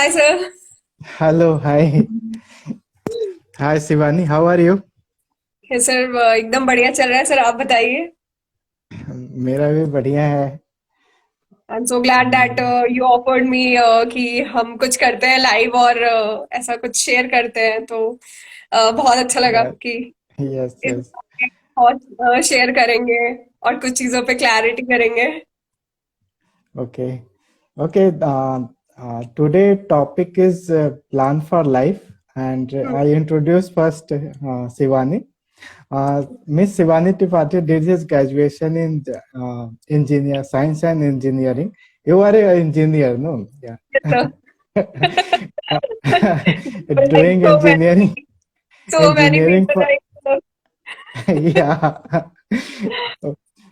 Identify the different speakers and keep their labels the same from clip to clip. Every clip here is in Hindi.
Speaker 1: Hi, sir.
Speaker 2: Hello, hi. Hi, Shivani. How are you?
Speaker 1: Yes, sir. एकदम बढ़िया चल रहा है सर, आप बताइए।
Speaker 2: मेरा भी बढ़िया है।
Speaker 1: I'm so glad that
Speaker 2: hmm,
Speaker 1: you offered me कि हम कुछ करते हैं लाइव और ऐसा कुछ शेयर करते हैं तो बहुत अच्छा लगा
Speaker 2: yeah,
Speaker 1: कि
Speaker 2: yes,
Speaker 1: इस
Speaker 2: yes.
Speaker 1: बहुत शेयर करेंगे और कुछ चीज़ों पे क्लैरिटी करेंगे।
Speaker 2: Okay. Okay. Today topic is plan for life, and
Speaker 1: hmm,
Speaker 2: I introduce first Shivani. Miss Shivani Tripathi did his graduation in engineer science and engineering. You are an engineer, no? Yeah.
Speaker 1: yes, sir. Building
Speaker 2: Doing engineering,
Speaker 1: so many
Speaker 2: engineering
Speaker 1: people
Speaker 2: for
Speaker 1: like
Speaker 2: yeah.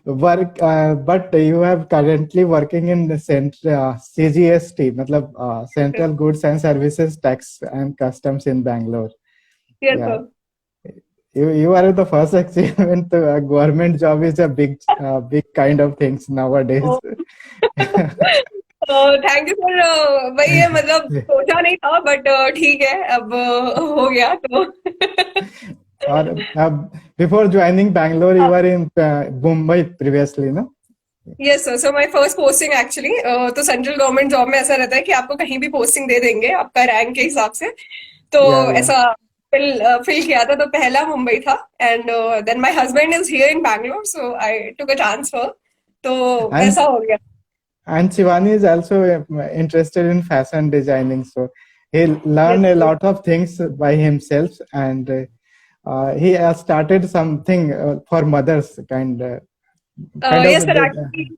Speaker 2: But you have currently working in the CGST, matlab, Central Goods and Services Tax and Customs in Bangalore.
Speaker 1: yes,
Speaker 2: Yeah,
Speaker 1: sir.
Speaker 2: you are the first achievement. A government job is a big kind of things nowadays.
Speaker 1: Oh. Thank you sir. वही है, मतलब सोचा नहीं था बट ठीक है अब हो गया तो
Speaker 2: और before joining Bangalore, you
Speaker 1: हाँ।
Speaker 2: were in Mumbai previously, no?
Speaker 1: Yes sir, so my first posting actually तो सेंट्रल गवर्नमेंट जॉब में ऐसा रहता है कि आपको कहीं भी पोस्टिंग दे देंगे आपका रैंक के हिसाब से। तो
Speaker 2: Yeah, yeah.
Speaker 1: ऐसा फिल किया था, तो पहला मुंबई था and then my husband is here in Bangalore so I took a transfer. तो
Speaker 2: And
Speaker 1: वैसा हो गया।
Speaker 2: And Shivani is also interested in fashion designing, so he
Speaker 1: yes
Speaker 2: learned a lot of things by himself, and he has started something for mothers, kind
Speaker 1: yes
Speaker 2: of
Speaker 1: sir
Speaker 2: did.
Speaker 1: Actually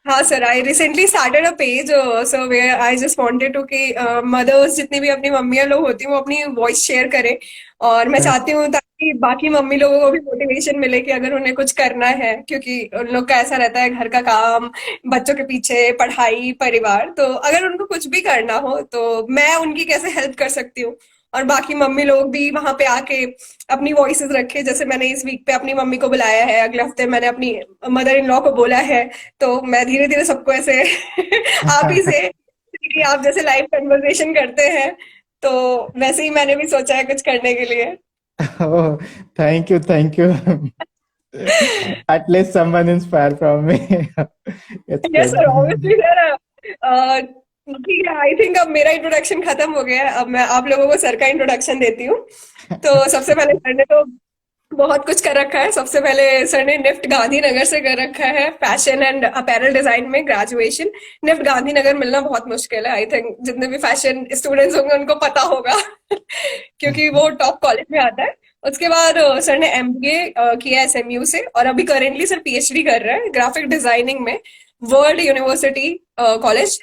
Speaker 1: हाँ sir, I recently started a page so where I just wanted to कि मदर्स जितनी भी अपनी मम्मियाँ लोग होती हैं वो अपनी वॉइस शेयर करें। और मैं
Speaker 2: Yes.
Speaker 1: चाहती हूँ ताकि बाकी मम्मी लोगों को भी मोटिवेशन मिले कि अगर उन्हें कुछ करना है, क्योंकि उन लोग का ऐसा रहता है घर का काम, बच्चों के पीछे पढ़ाई, परिवार, तो अगर उनको कुछ भी करना हो तो मैं उनकी कैसे हेल्प कर सकती हूँ। और बाकी मम्मी लोग भी वहां पे आके अपनी वॉइसेस रखे, जैसे मैंने इस वीक पे अपनी मम्मी को बुलाया है, अगले हफ्ते मैंने अपनी मदर इन लॉ को बोला है। तो मैं धीरे धीरे सबको ऐसे आप ही से कि आप जैसे लाइव कन्वर्सेशन करते हैं, तो वैसे ही मैंने भी सोचा है कुछ करने के लिए।
Speaker 2: Oh, thank you. At least someone inspired from me. It's
Speaker 1: yes
Speaker 2: good.
Speaker 1: Sir, obviously sir. ठीक है, आई थिंक अब मेरा इंट्रोडक्शन खत्म हो गया है, अब मैं आप लोगों को सर का इंट्रोडक्शन देती हूँ। तो सबसे पहले सर ने तो बहुत कुछ कर रखा है। सबसे पहले सर ने निफ्ट गांधीनगर से कर रखा है फैशन एंड अपैरल डिजाइन में ग्रेजुएशन। निफ्ट गांधीनगर मिलना बहुत मुश्किल है, आई थिंक जितने भी फैशन स्टूडेंट्स होंगे उनको पता होगा क्योंकि वो टॉप कॉलेज में आता है। उसके बाद सर ने एमबीए किया एसएमयू से और अभी करेंटली सर पीएचडी कर रहे हैं ग्राफिक डिजाइनिंग में वर्ल्ड यूनिवर्सिटी कॉलेज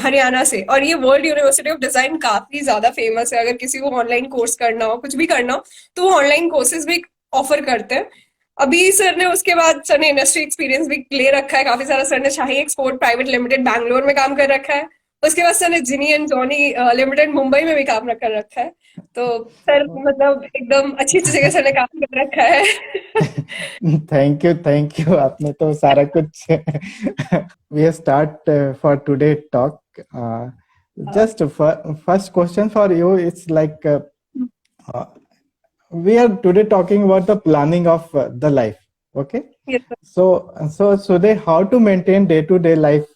Speaker 1: हरियाणा से। और ये वर्ल्ड यूनिवर्सिटी ऑफ डिजाइन काफी ज्यादा फेमस है, अगर किसी को ऑनलाइन कोर्स करना हो, कुछ भी करना हो, तो वो ऑनलाइन कोर्सेज भी ऑफर करते हैं। अभी सर ने उसके बाद सर ने इंडस्ट्री एक्सपीरियंस भी ले रखा है काफी सारा। सर ने शाही एक्सपोर्ट प्राइवेट लिमिटेड बैंगलोर में काम कर रखा है। उसके बाद सर ने जिनी एंड जॉनी लिमिटेड मुंबई में भी काम कर रखा है। तो सर मतलब एकदम अच्छी अच्छी जगह सर ने काम कर रखा है।
Speaker 2: Thank you. आपने तो सारा कुछ we start for today talk. Just first question for you. It's like uh, we are today talking about the planning of the life. Okay.
Speaker 1: Yes
Speaker 2: So they how to maintain day to day life,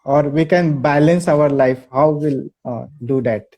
Speaker 2: or we can balance our life. How will do that?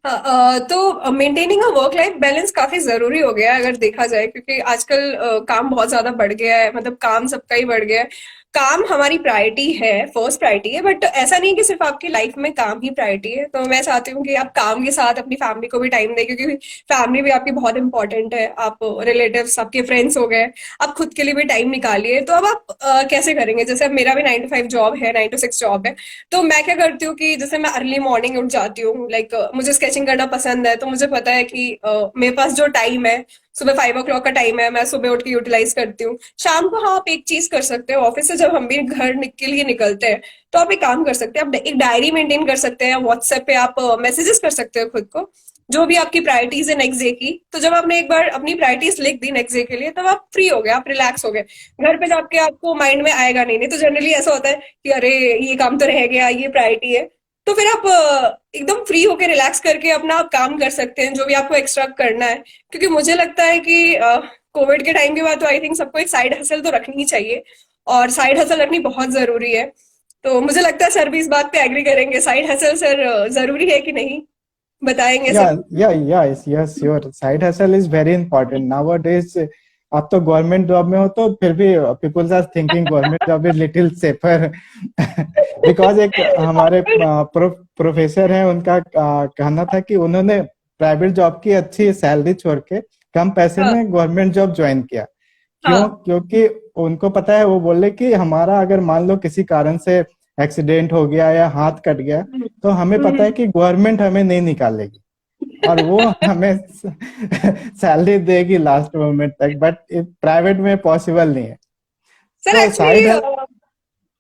Speaker 1: हाँ, तो maintaining a work life balance काफी जरूरी हो गया है अगर देखा जाए, क्योंकि आजकल काम बहुत ज्यादा बढ़ गया है, मतलब काम सबका ही बढ़ गया है। काम हमारी प्रायोरिटी है, फर्स्ट प्रायोरिटी है, बट ऐसा नहीं कि सिर्फ आपकी लाइफ में काम ही प्रायोरिटी है। तो मैं चाहती हूँ कि आप काम के साथ अपनी फैमिली को भी टाइम दें, क्योंकि फैमिली भी आपकी बहुत इंपॉर्टेंट है। आप रिलेटिव्स, आपके फ्रेंड्स हो गए, आप खुद के लिए भी टाइम निकालिए। तो अब आप कैसे करेंगे? जैसे अब मेरा भी 9 to 5 जॉब है, 9 to 6 जॉब है। तो मैं क्या करती हूँ कि जैसे मैं अर्ली मॉर्निंग उठ जाती हूँ, लाइक मुझे स्केचिंग करना पसंद है, तो मुझे पता है कि मेरे पास जो टाइम है, सुबह 5 o'clock का टाइम है, मैं सुबह उठ के यूटिलाइज करती हूँ। शाम को हाँ, आप एक चीज कर सकते हो, ऑफिस से जब हम भी घर के लिए निकलते हैं तो आप एक काम कर सकते हैं, आप एक डायरी मेंटेन कर सकते हैं, व्हाट्सएप पे आप मैसेजेस कर सकते हो खुद को, जो भी आपकी प्रायोरिटीज है नेक्स्ट डे की। तो जब आपने एक बार अपनी प्रायोरिटीज लिख दी नेक्स्ट डे के लिए, तब आप फ्री हो गए, आप रिलैक्स हो गए। घर पे जाके आपको माइंड में आएगा नहीं। नहीं तो जनरली ऐसा होता है कि अरे ये काम तो रह गया, ये प्रायोरिटी है। तो फिर आप एकदम फ्री होके रिलैक्स करके अपना आप काम कर सकते हैं जो भी आपको एक्स्ट्रा करना है। क्योंकि मुझे लगता है कि कोविड के टाइम के बाद तो आई थिंक सबको एक साइड हसल तो रखनी ही चाहिए, और साइड हसल रखनी बहुत जरूरी है। तो मुझे लगता है सर भी इस बात पे एग्री करेंगे, साइड हसल सर जरूरी है कि नहीं, बताएंगे
Speaker 2: Yeah,
Speaker 1: सबको।
Speaker 2: yeah, yes, sure. Side hustle is very important nowadays. आप तो गवर्नमेंट जॉब में हो तो फिर भी peoples are thinking government job is little safer because एक हमारे प्रोफेसर हैं, उनका कहना था कि उन्होंने प्राइवेट जॉब की अच्छी सैलरी छोड़ के कम पैसे
Speaker 1: हाँ
Speaker 2: में गवर्नमेंट जॉब ज्वाइन किया। क्यों?
Speaker 1: हाँ।
Speaker 2: क्योंकि उनको पता है, वो बोले कि हमारा अगर मान लो किसी कारण से एक्सीडेंट हो गया या हाथ कट गया,
Speaker 1: हम्म,
Speaker 2: तो हमें पता है
Speaker 1: हम्म।
Speaker 2: कि गवर्नमेंट हमें नहीं निकालेगी और वो हमें सैलरी देगी लास्ट मोमेंट तक, बट प्राइवेट में पॉसिबल नहीं है।
Speaker 1: सर
Speaker 2: तो
Speaker 1: एक्चुअली
Speaker 2: साइड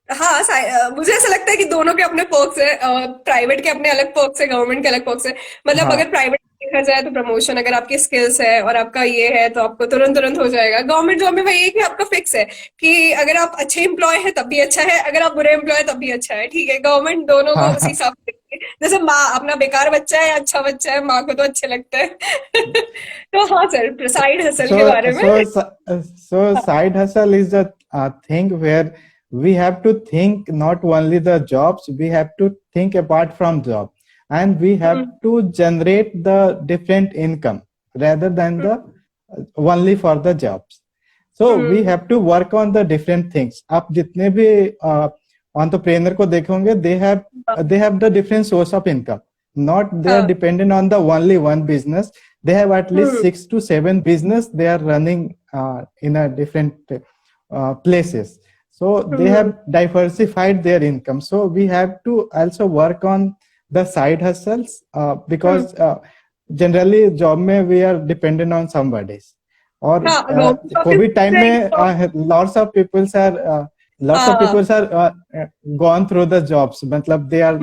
Speaker 1: हाँ मुझे ऐसा लगता है कि दोनों के अपने पर्क्स है, प्राइवेट के अपने अलग पर्क्स है, गवर्नमेंट के अलग पर्क्स है। मतलब
Speaker 2: हाँ
Speaker 1: अगर प्राइवेट देखा जाए तो प्रमोशन, अगर आपकी स्किल्स है और आपका ये है तो आपको तुरंत तुरंत हो जाएगा। गवर्नमेंट जॉब में वही है कि आपका फिक्स है कि अगर आप अच्छे एम्प्लॉय है तब भी अच्छा है, अगर आप बुरे एम्प्लॉय तब भी अच्छा है, ठीक है। गवर्नमेंट दोनों को उसी
Speaker 2: हाँ।
Speaker 1: हिसाब से देखती है। जैसे माँ अपना बेकार बच्चा है या अच्छा बच्चा है, माँ को तो अच्छे लगता है तो हाँ सर, साइड हसल के
Speaker 2: So,
Speaker 1: बारे में।
Speaker 2: so side hustle is a thing where we have to think not only the jobs, we have to think apart from job, and we have
Speaker 1: hmm,
Speaker 2: to generate the different income rather than the only for the jobs. So we
Speaker 1: hmm,
Speaker 2: have to work on the different things. आप जितने भी entrepreneur को देखोगे, they have the different source of income. Not they are
Speaker 1: हाँ,
Speaker 2: dependent on the only one business. They have at least
Speaker 1: hmm,
Speaker 2: 6 to 7 business they are running in a different places. So they
Speaker 1: hmm,
Speaker 2: have diversified their income. So we have to also work on the side hustles
Speaker 1: hmm.
Speaker 2: because generally job में we are dependent on somebody. और
Speaker 1: हाँ, गवर्नमेंट ऑफिस
Speaker 2: कोविड टाइम
Speaker 1: से
Speaker 2: में lots of
Speaker 1: हाँ,
Speaker 2: people are gone through the jobs, मतलब they are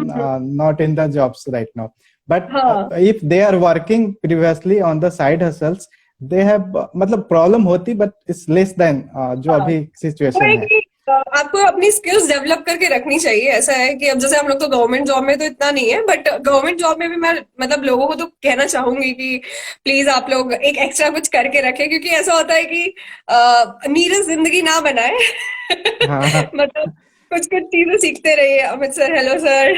Speaker 2: not in the jobs right now, but
Speaker 1: हाँ।
Speaker 2: if they are working previously on the side hustles, they have मतलब प्रॉब्लम होती, but it's less than जो
Speaker 1: हाँ,
Speaker 2: अभी
Speaker 1: वो है
Speaker 2: सिचुएशन है।
Speaker 1: कि आपको अपनी स्किल्स डेवलप करके रखनी चाहिए। ऐसा है कि अब जैसे हम लोग तो गवर्नमेंट जॉब में तो इतना नहीं है, बट गवर्नमेंट जॉब में भी मैं मतलब लोगों को तो कहना चाहूंगी कि प्लीज आप लोग एक एक्स्ट्रा कुछ करके रखें, क्योंकि ऐसा होता है कि नीरस जिंदगी ना बनाए
Speaker 2: हाँ।
Speaker 1: मतलब कुछ कुछ चीजें सीखते रहिए। Amit sir, hello sir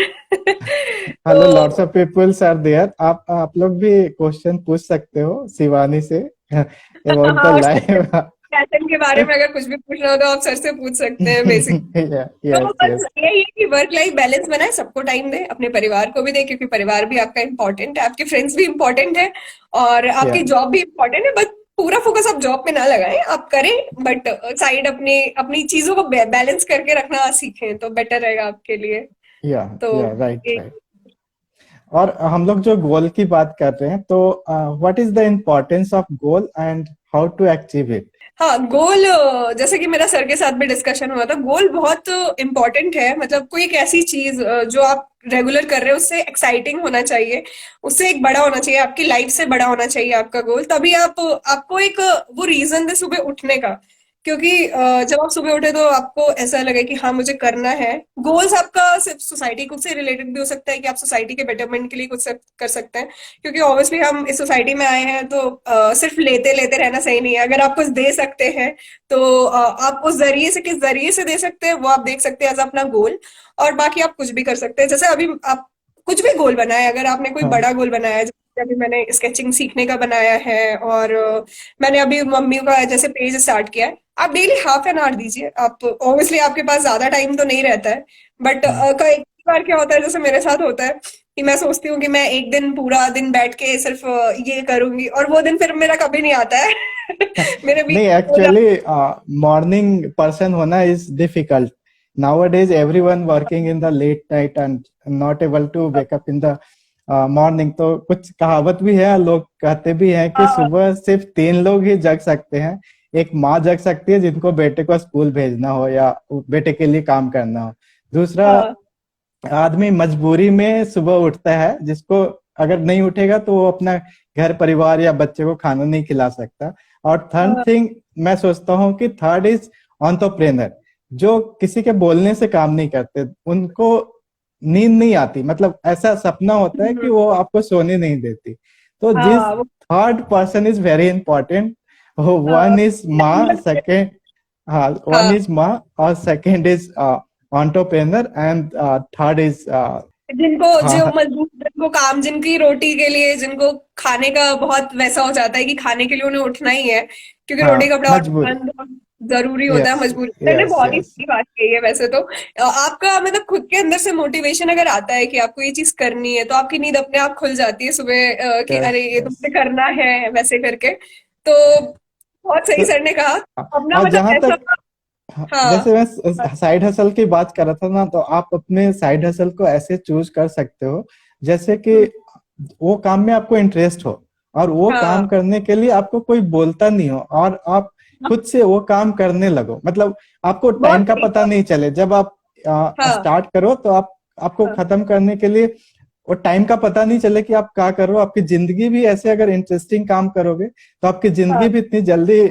Speaker 2: hello, lots
Speaker 1: तो
Speaker 2: ऑफ पीपल्स आर देयर। आप लोग भी क्वेश्चन पूछ सकते हो शिवानी से अबाउट द
Speaker 1: हाँ,
Speaker 2: लाइफ।
Speaker 1: पैशन के बारे में अगर कुछ भी पूछना हो तो आप सर से पूछ सकते हैं बेसिक। तो
Speaker 2: यस
Speaker 1: बस
Speaker 2: यस।
Speaker 1: यही है कि वर्क लाइफ बैलेंस बनाए, सबको टाइम दे, अपने परिवार को भी दे, क्योंकि परिवार भी आपका इंपॉर्टेंट है, आपके फ्रेंड्स भी इंपॉर्टेंट है, और
Speaker 2: या
Speaker 1: आपकी जॉब भी इंपॉर्टेंट है। बस पूरा फोकस आप जॉब पे ना लगाएं, आप करें बट साइड अपनी अपनी चीजों को बैलेंस करके रखना सीखें तो बेटर रहेगा आपके लिए।
Speaker 2: या
Speaker 1: तो
Speaker 2: या राइट
Speaker 1: ये
Speaker 2: राइट। और हम लोग जो गोल की बात कर रहे हैं, तो what is the importance of goal and how to achieve it?
Speaker 1: हाँ, गोल जैसे कि मेरा सर के साथ भी डिस्कशन हुआ था, गोल बहुत इंपॉर्टेंट है। मतलब कोई एक ऐसी चीज जो आप रेगुलर कर रहे हो उससे एक्साइटिंग होना चाहिए, उससे एक बड़ा होना चाहिए, आपकी लाइफ से बड़ा होना चाहिए आपका गोल, तभी आप आपको एक वो रीजन दे सुबह उठने का। क्योंकि जब आप सुबह उठे तो आपको ऐसा लगे कि हाँ मुझे करना है। गोल्स आपका सिर्फ सोसाइटी कुछ से रिलेटेड भी हो सकता है कि आप सोसाइटी के बेटरमेंट के लिए कुछ कर सकते हैं, क्योंकि ऑब्वियसली हम इस सोसाइटी में आए हैं तो सिर्फ लेते लेते रहना सही नहीं है। अगर आप कुछ दे सकते हैं तो आप उस जरिए से किस जरिए से दे सकते हैं वो आप देख सकते हैं एज अपना गोल। और बाकी आप कुछ भी कर सकते हैं, जैसे अभी आप कुछ भी गोल बनाए, अगर आपने कोई
Speaker 2: हाँ
Speaker 1: बड़ा गोल बनाया है, जैसे अभी मैंने स्केचिंग सीखने का बनाया है, और मैंने अभी मम्मी का जैसे पेज स्टार्ट किया है। आप डेली हाफ एन आवर दीजिए। आप ऑब्वियसली आपके पास ज्यादा टाइम तो नहीं रहता है, बट
Speaker 2: हाँ
Speaker 1: कई बार क्या होता है, जैसे मेरे साथ होता है कि मैं सोचती हूँ कि मैं एक दिन पूरा दिन बैठ के सिर्फ ये करूंगी, और वो दिन फिर मेरा कभी नहीं आता है मेरे बीच
Speaker 2: नहीं,
Speaker 1: हो जाता
Speaker 2: एक्चुअली मॉर्निंग पर्सन होना is difficult nowadays. Everyone working in the late night and not able to
Speaker 1: है।
Speaker 2: wake up in the morning. तो कुछ कहावत भी है, लोग कहते भी हैं कि
Speaker 1: हाँ
Speaker 2: सुबह सिर्फ 3 लोग ही जग सकते हैं। एक माँ जग सकती है जिनको बेटे को स्कूल भेजना हो या बेटे के लिए काम करना हो। दूसरा
Speaker 1: हाँ
Speaker 2: आदमी मजबूरी में सुबह उठता है, जिसको अगर नहीं उठेगा तो वो अपना घर परिवार या बच्चे को खाना नहीं खिला सकता। और थर्ड
Speaker 1: हाँ
Speaker 2: थिंग मैं सोचता हूँ कि थर्ड इज एंटरप्रेन्योर, जो किसी के बोलने से काम नहीं करते। उनको नींद नहीं आती, मतलब ऐसा सपना होता है कि
Speaker 1: हम्म,
Speaker 2: वो आपको सोने नहीं देती। तो जिस
Speaker 1: हाँ वो
Speaker 2: third person is very important,
Speaker 1: हाँ
Speaker 2: वन इज माँ, सेकेंड, हाँ वन
Speaker 1: हाँ,
Speaker 2: इज माँ, और second is entrepreneur, and third is
Speaker 1: जिनको जो
Speaker 2: हाँ
Speaker 1: मजदूर, जिनको काम, जिनकी रोटी के लिए, जिनको खाने का बहुत वैसा हो जाता है कि खाने के लिए उन्हें उठना ही है, क्योंकि रोटी
Speaker 2: हाँ,
Speaker 1: कपड़ा और
Speaker 2: मजबूरी।
Speaker 1: मकान बहुत जरूरी होता
Speaker 2: यस
Speaker 1: है, मजबूरी। मैंने
Speaker 2: यस
Speaker 1: बहुत ही
Speaker 2: यस।
Speaker 1: सही बात कही है वैसे तो। आपका मतलब खुद के अंदर से मोटिवेशन अगर आता है कि आपको ये चीज करनी है, तो आपकी नींद अपने आप खुल जाती है सुबह, कि
Speaker 2: यस
Speaker 1: अरे ये तो
Speaker 2: यस।
Speaker 1: मुझे करना है वैसे करके। तो बहुत सही सर ने कहा। अपना
Speaker 2: और
Speaker 1: मतलब
Speaker 2: जहां
Speaker 1: ऐसा।
Speaker 2: तक, हाँ,
Speaker 1: हाँ
Speaker 2: जैसे मैं साइड हसल की बात कर रहा था ना, तो आप अपने साइड हसल को ऐसे चूज कर सकते हो जैसे कि वो काम में आपको इंटरेस्ट हो, और वो
Speaker 1: हाँ
Speaker 2: काम करने के लिए आपको कोई बोलता नहीं हो, और आप खुद से वो काम करने लगो। मतलब आपको टाइम
Speaker 1: बहुत
Speaker 2: का
Speaker 1: सही
Speaker 2: पता
Speaker 1: कहा।
Speaker 2: नहीं चले, जब आप
Speaker 1: हाँ
Speaker 2: स्टार्ट करो तो आप, आपको
Speaker 1: हाँ
Speaker 2: खत्म करने के लिए वो टाइम का पता नहीं चले कि आप क्या करो। आपकी जिंदगी भी ऐसे अगर इंटरेस्टिंग काम करोगे तो आपकी जिंदगी
Speaker 1: हाँ,
Speaker 2: भी इतनी जल्दी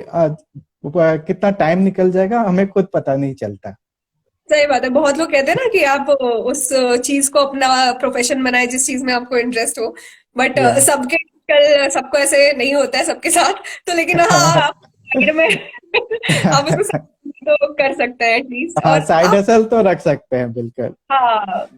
Speaker 2: कितना टाइम निकल जाएगा हमें खुद पता नहीं चलता।
Speaker 1: सही बात है। बहुत लोग कहते हैं ना कि आप उस चीज को अपना प्रोफेशन बनाए जिस चीज में आपको इंटरेस्ट हो, बट
Speaker 2: या
Speaker 1: सबके कल सबको ऐसे नहीं होता है सबके साथ। तो लेकिन हाँ, आप साइड में आप उसको तो कर सकते हैं एटलीस्ट।
Speaker 2: हाँ,
Speaker 1: और
Speaker 2: साइड
Speaker 1: आप,
Speaker 2: हसल तो रख सकते हैं बिल्कुल।
Speaker 1: हाँ,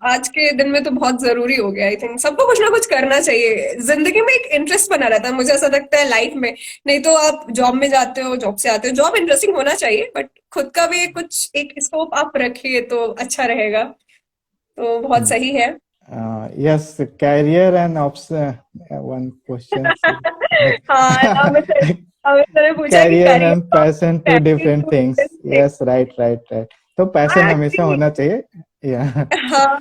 Speaker 1: आज के दिन में तो बहुत जरूरी हो गया। आई थिंक सबको कुछ ना कुछ करना चाहिए जिंदगी में, एक इंटरेस्ट बना रहता है, मुझे ऐसा लगता है लाइफ में। नहीं तो आप जॉब में जाते हो, जॉब से आते हो, जॉब इंटरेस्टिंग होना चाहिए, बट खुद का भी कुछ एक स्कोप आप रखिए तो अच्छा रहेगा। तो बहुत सही है।
Speaker 2: Yes, career and option, one question
Speaker 1: हाँ, अमित सर ने पूछा कि
Speaker 2: कैरियर
Speaker 1: करियर
Speaker 2: एंड
Speaker 1: और
Speaker 2: passion to
Speaker 1: family
Speaker 2: different
Speaker 1: two
Speaker 2: things.
Speaker 1: Different.
Speaker 2: Yes, right right right. तो पैशन हमेशा
Speaker 1: एक्चुअली,
Speaker 2: होना चाहिए। या
Speaker 1: हाँ,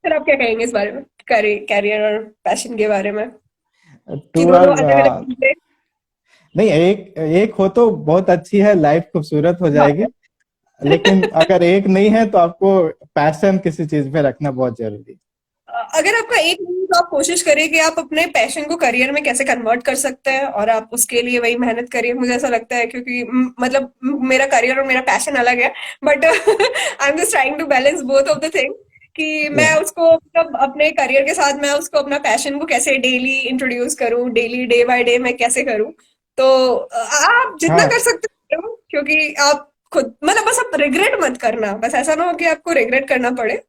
Speaker 1: फिर आप क्या कहेंगे इस बारे में, कैरियर और पैशन के बारे में, कि
Speaker 2: टू
Speaker 1: दोनों
Speaker 2: आर,
Speaker 1: अलग अलग चीजें।
Speaker 2: नहीं, एक एक हो तो बहुत अच्छी है, लाइफ खूबसूरत हो जाएगी। लेकिन अगर एक नहीं है तो आपको पैशन किसी चीज में रखना बहुत जरूरी है।
Speaker 1: अगर आपका एक नहीं है, तो आप कोशिश करिए कि आप अपने पैशन को करियर में कैसे कन्वर्ट कर सकते हैं, और आप उसके लिए वही मेहनत करिए। मुझे ऐसा लगता है, क्योंकि मतलब मेरा करियर और मेरा पैशन अलग है, but I am just trying to balance both of the thing, कि मैं
Speaker 2: या
Speaker 1: उसको मतलब अपने करियर के साथ मैं उसको अपना पैशन को कैसे डेली इंट्रोड्यूस करूं, डेली डे बाय डे मैं कैसे करूं। तो आप जितना कर
Speaker 2: हाँ
Speaker 1: सकते हो करो, क्योंकि आप खुद मतलब बस आप रिग्रेट मत करना, बस ऐसा ना हो कि आपको रिग्रेट करना पड़े।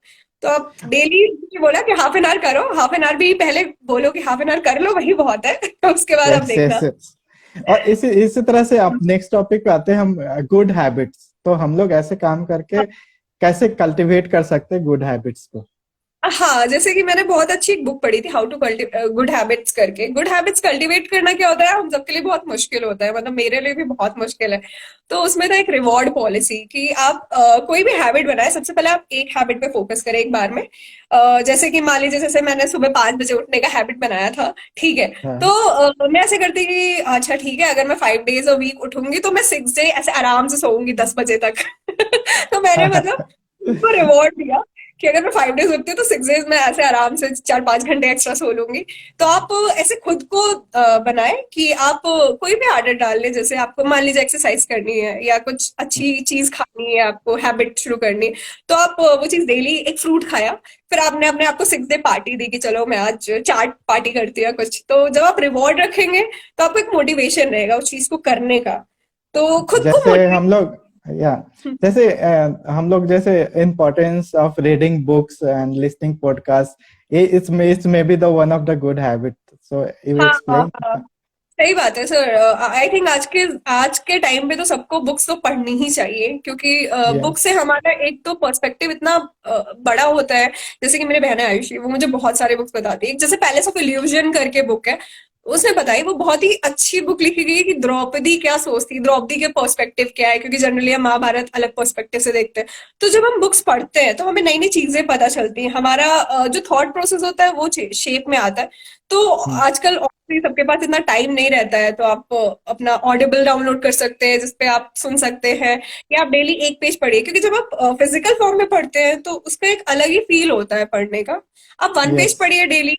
Speaker 1: तो आप डेली बोला कि हाफ एन आवर करो, हाफ एन आवर भी पहले बोलो कि हाफ एन आवर कर लो, वही बहुत है। उसके बाद आप
Speaker 2: यस
Speaker 1: देखना।
Speaker 2: Yes yes. और इसी तरह से आप नेक्स्ट टॉपिक पे आते हैं हम, गुड हैबिट्स। तो हम लोग ऐसे काम करके कैसे कल्टीवेट कर सकते हैं गुड हैबिट्स को।
Speaker 1: हाँ, जैसे कि मैंने बहुत अच्छी एक बुक पढ़ी थी, हाउ टू गुड हैबिट्स करके। गुड हैबिट्स कल्टीवेट करना क्या होता है, हम सबके लिए बहुत मुश्किल होता है, मतलब मेरे लिए भी बहुत मुश्किल है। तो उसमें था एक रिवॉर्ड पॉलिसी, कि आप कोई भी हैबिट बनाए, सबसे पहले आप एक हैबिट पे फोकस करें एक बार में। जैसे कि मान लीजिए, जैसे मैंने सुबह 5 बजे उठने का हैबिट बनाया था, ठीक है। तो
Speaker 2: हाँ
Speaker 1: मैं ऐसे करती कि अच्छा ठीक है, अगर मैं 5 डेज अ वीक उठूंगी तो मैं 6 डे ऐसे आराम से सोऊंगी 10 बजे तक। तो मैंने मतलब उसको रिवॉर्ड दिया कि अगर मैं 5 डेज उठती हूँ तो 6 डेज में ऐसे आराम से 4-5 घंटे एक्स्ट्रा सो लूंगी। तो आप ऐसे खुद को बनाए कि आप कोई भी आदत डाल लें। जैसे आपको मान लीजिए एक्सरसाइज करनी है, या कुछ अच्छी चीज खानी है, आपको हैबिट शुरू करनी है, तो आप वो चीज डेली, एक फ्रूट खाया, फिर आपने अपने आप को 6 डे पार्टी दी कि चलो मैं आज चाट पार्टी करती हूँ या कुछ। तो जब आप रिवॉर्ड रखेंगे तो आपको एक मोटिवेशन रहेगा उस चीज को करने का। तो खुद को
Speaker 2: जैसे
Speaker 1: मोटिवेट।
Speaker 2: हम लोग, या जैसे हम लोग जैसे importance of reading books and listing podcast, ये it's may be the one of the good habit, so you
Speaker 1: हाँ हाँ
Speaker 2: एक्सप्लेन।
Speaker 1: हाँ, सही बात है सर। आई थिंक आज के टाइम पे तो सबको बुक्स तो पढ़नी ही चाहिए, क्योंकि बुक
Speaker 2: यस
Speaker 1: से हमारा एक तो पर्सपेक्टिव इतना बड़ा होता है। जैसे कि मेरी बहन है आयुषी, वो मुझे बहुत सारे बुक्स बताती है। एक जैसे पैलेस ऑफ इल्यूजन करके बुक है, उसने बताई, वो बहुत ही अच्छी बुक लिखी गई है कि द्रौपदी क्या सोचती, द्रौपदी के पर्सपेक्टिव क्या है, क्योंकि जनरली हम महाभारत अलग पर्सपेक्टिव से देखते हैं। तो जब हम बुक्स पढ़ते हैं तो हमें नई नई चीजें पता चलती हैं, हमारा जो थॉट प्रोसेस होता है वो शेप में आता है। तो आजकल obviously सबके पास इतना टाइम नहीं रहता है, तो आप अपना ऑडिबल डाउनलोड कर सकते हैं जिसपे आप सुन सकते हैं, या आप डेली एक पेज पढ़िए, क्योंकि जब आप फिजिकल फॉर्म में पढ़ते हैं तो उसका एक अलग ही फील होता है पढ़ने का। आप 1 पेज
Speaker 2: यस।
Speaker 1: पढ़िए डेली,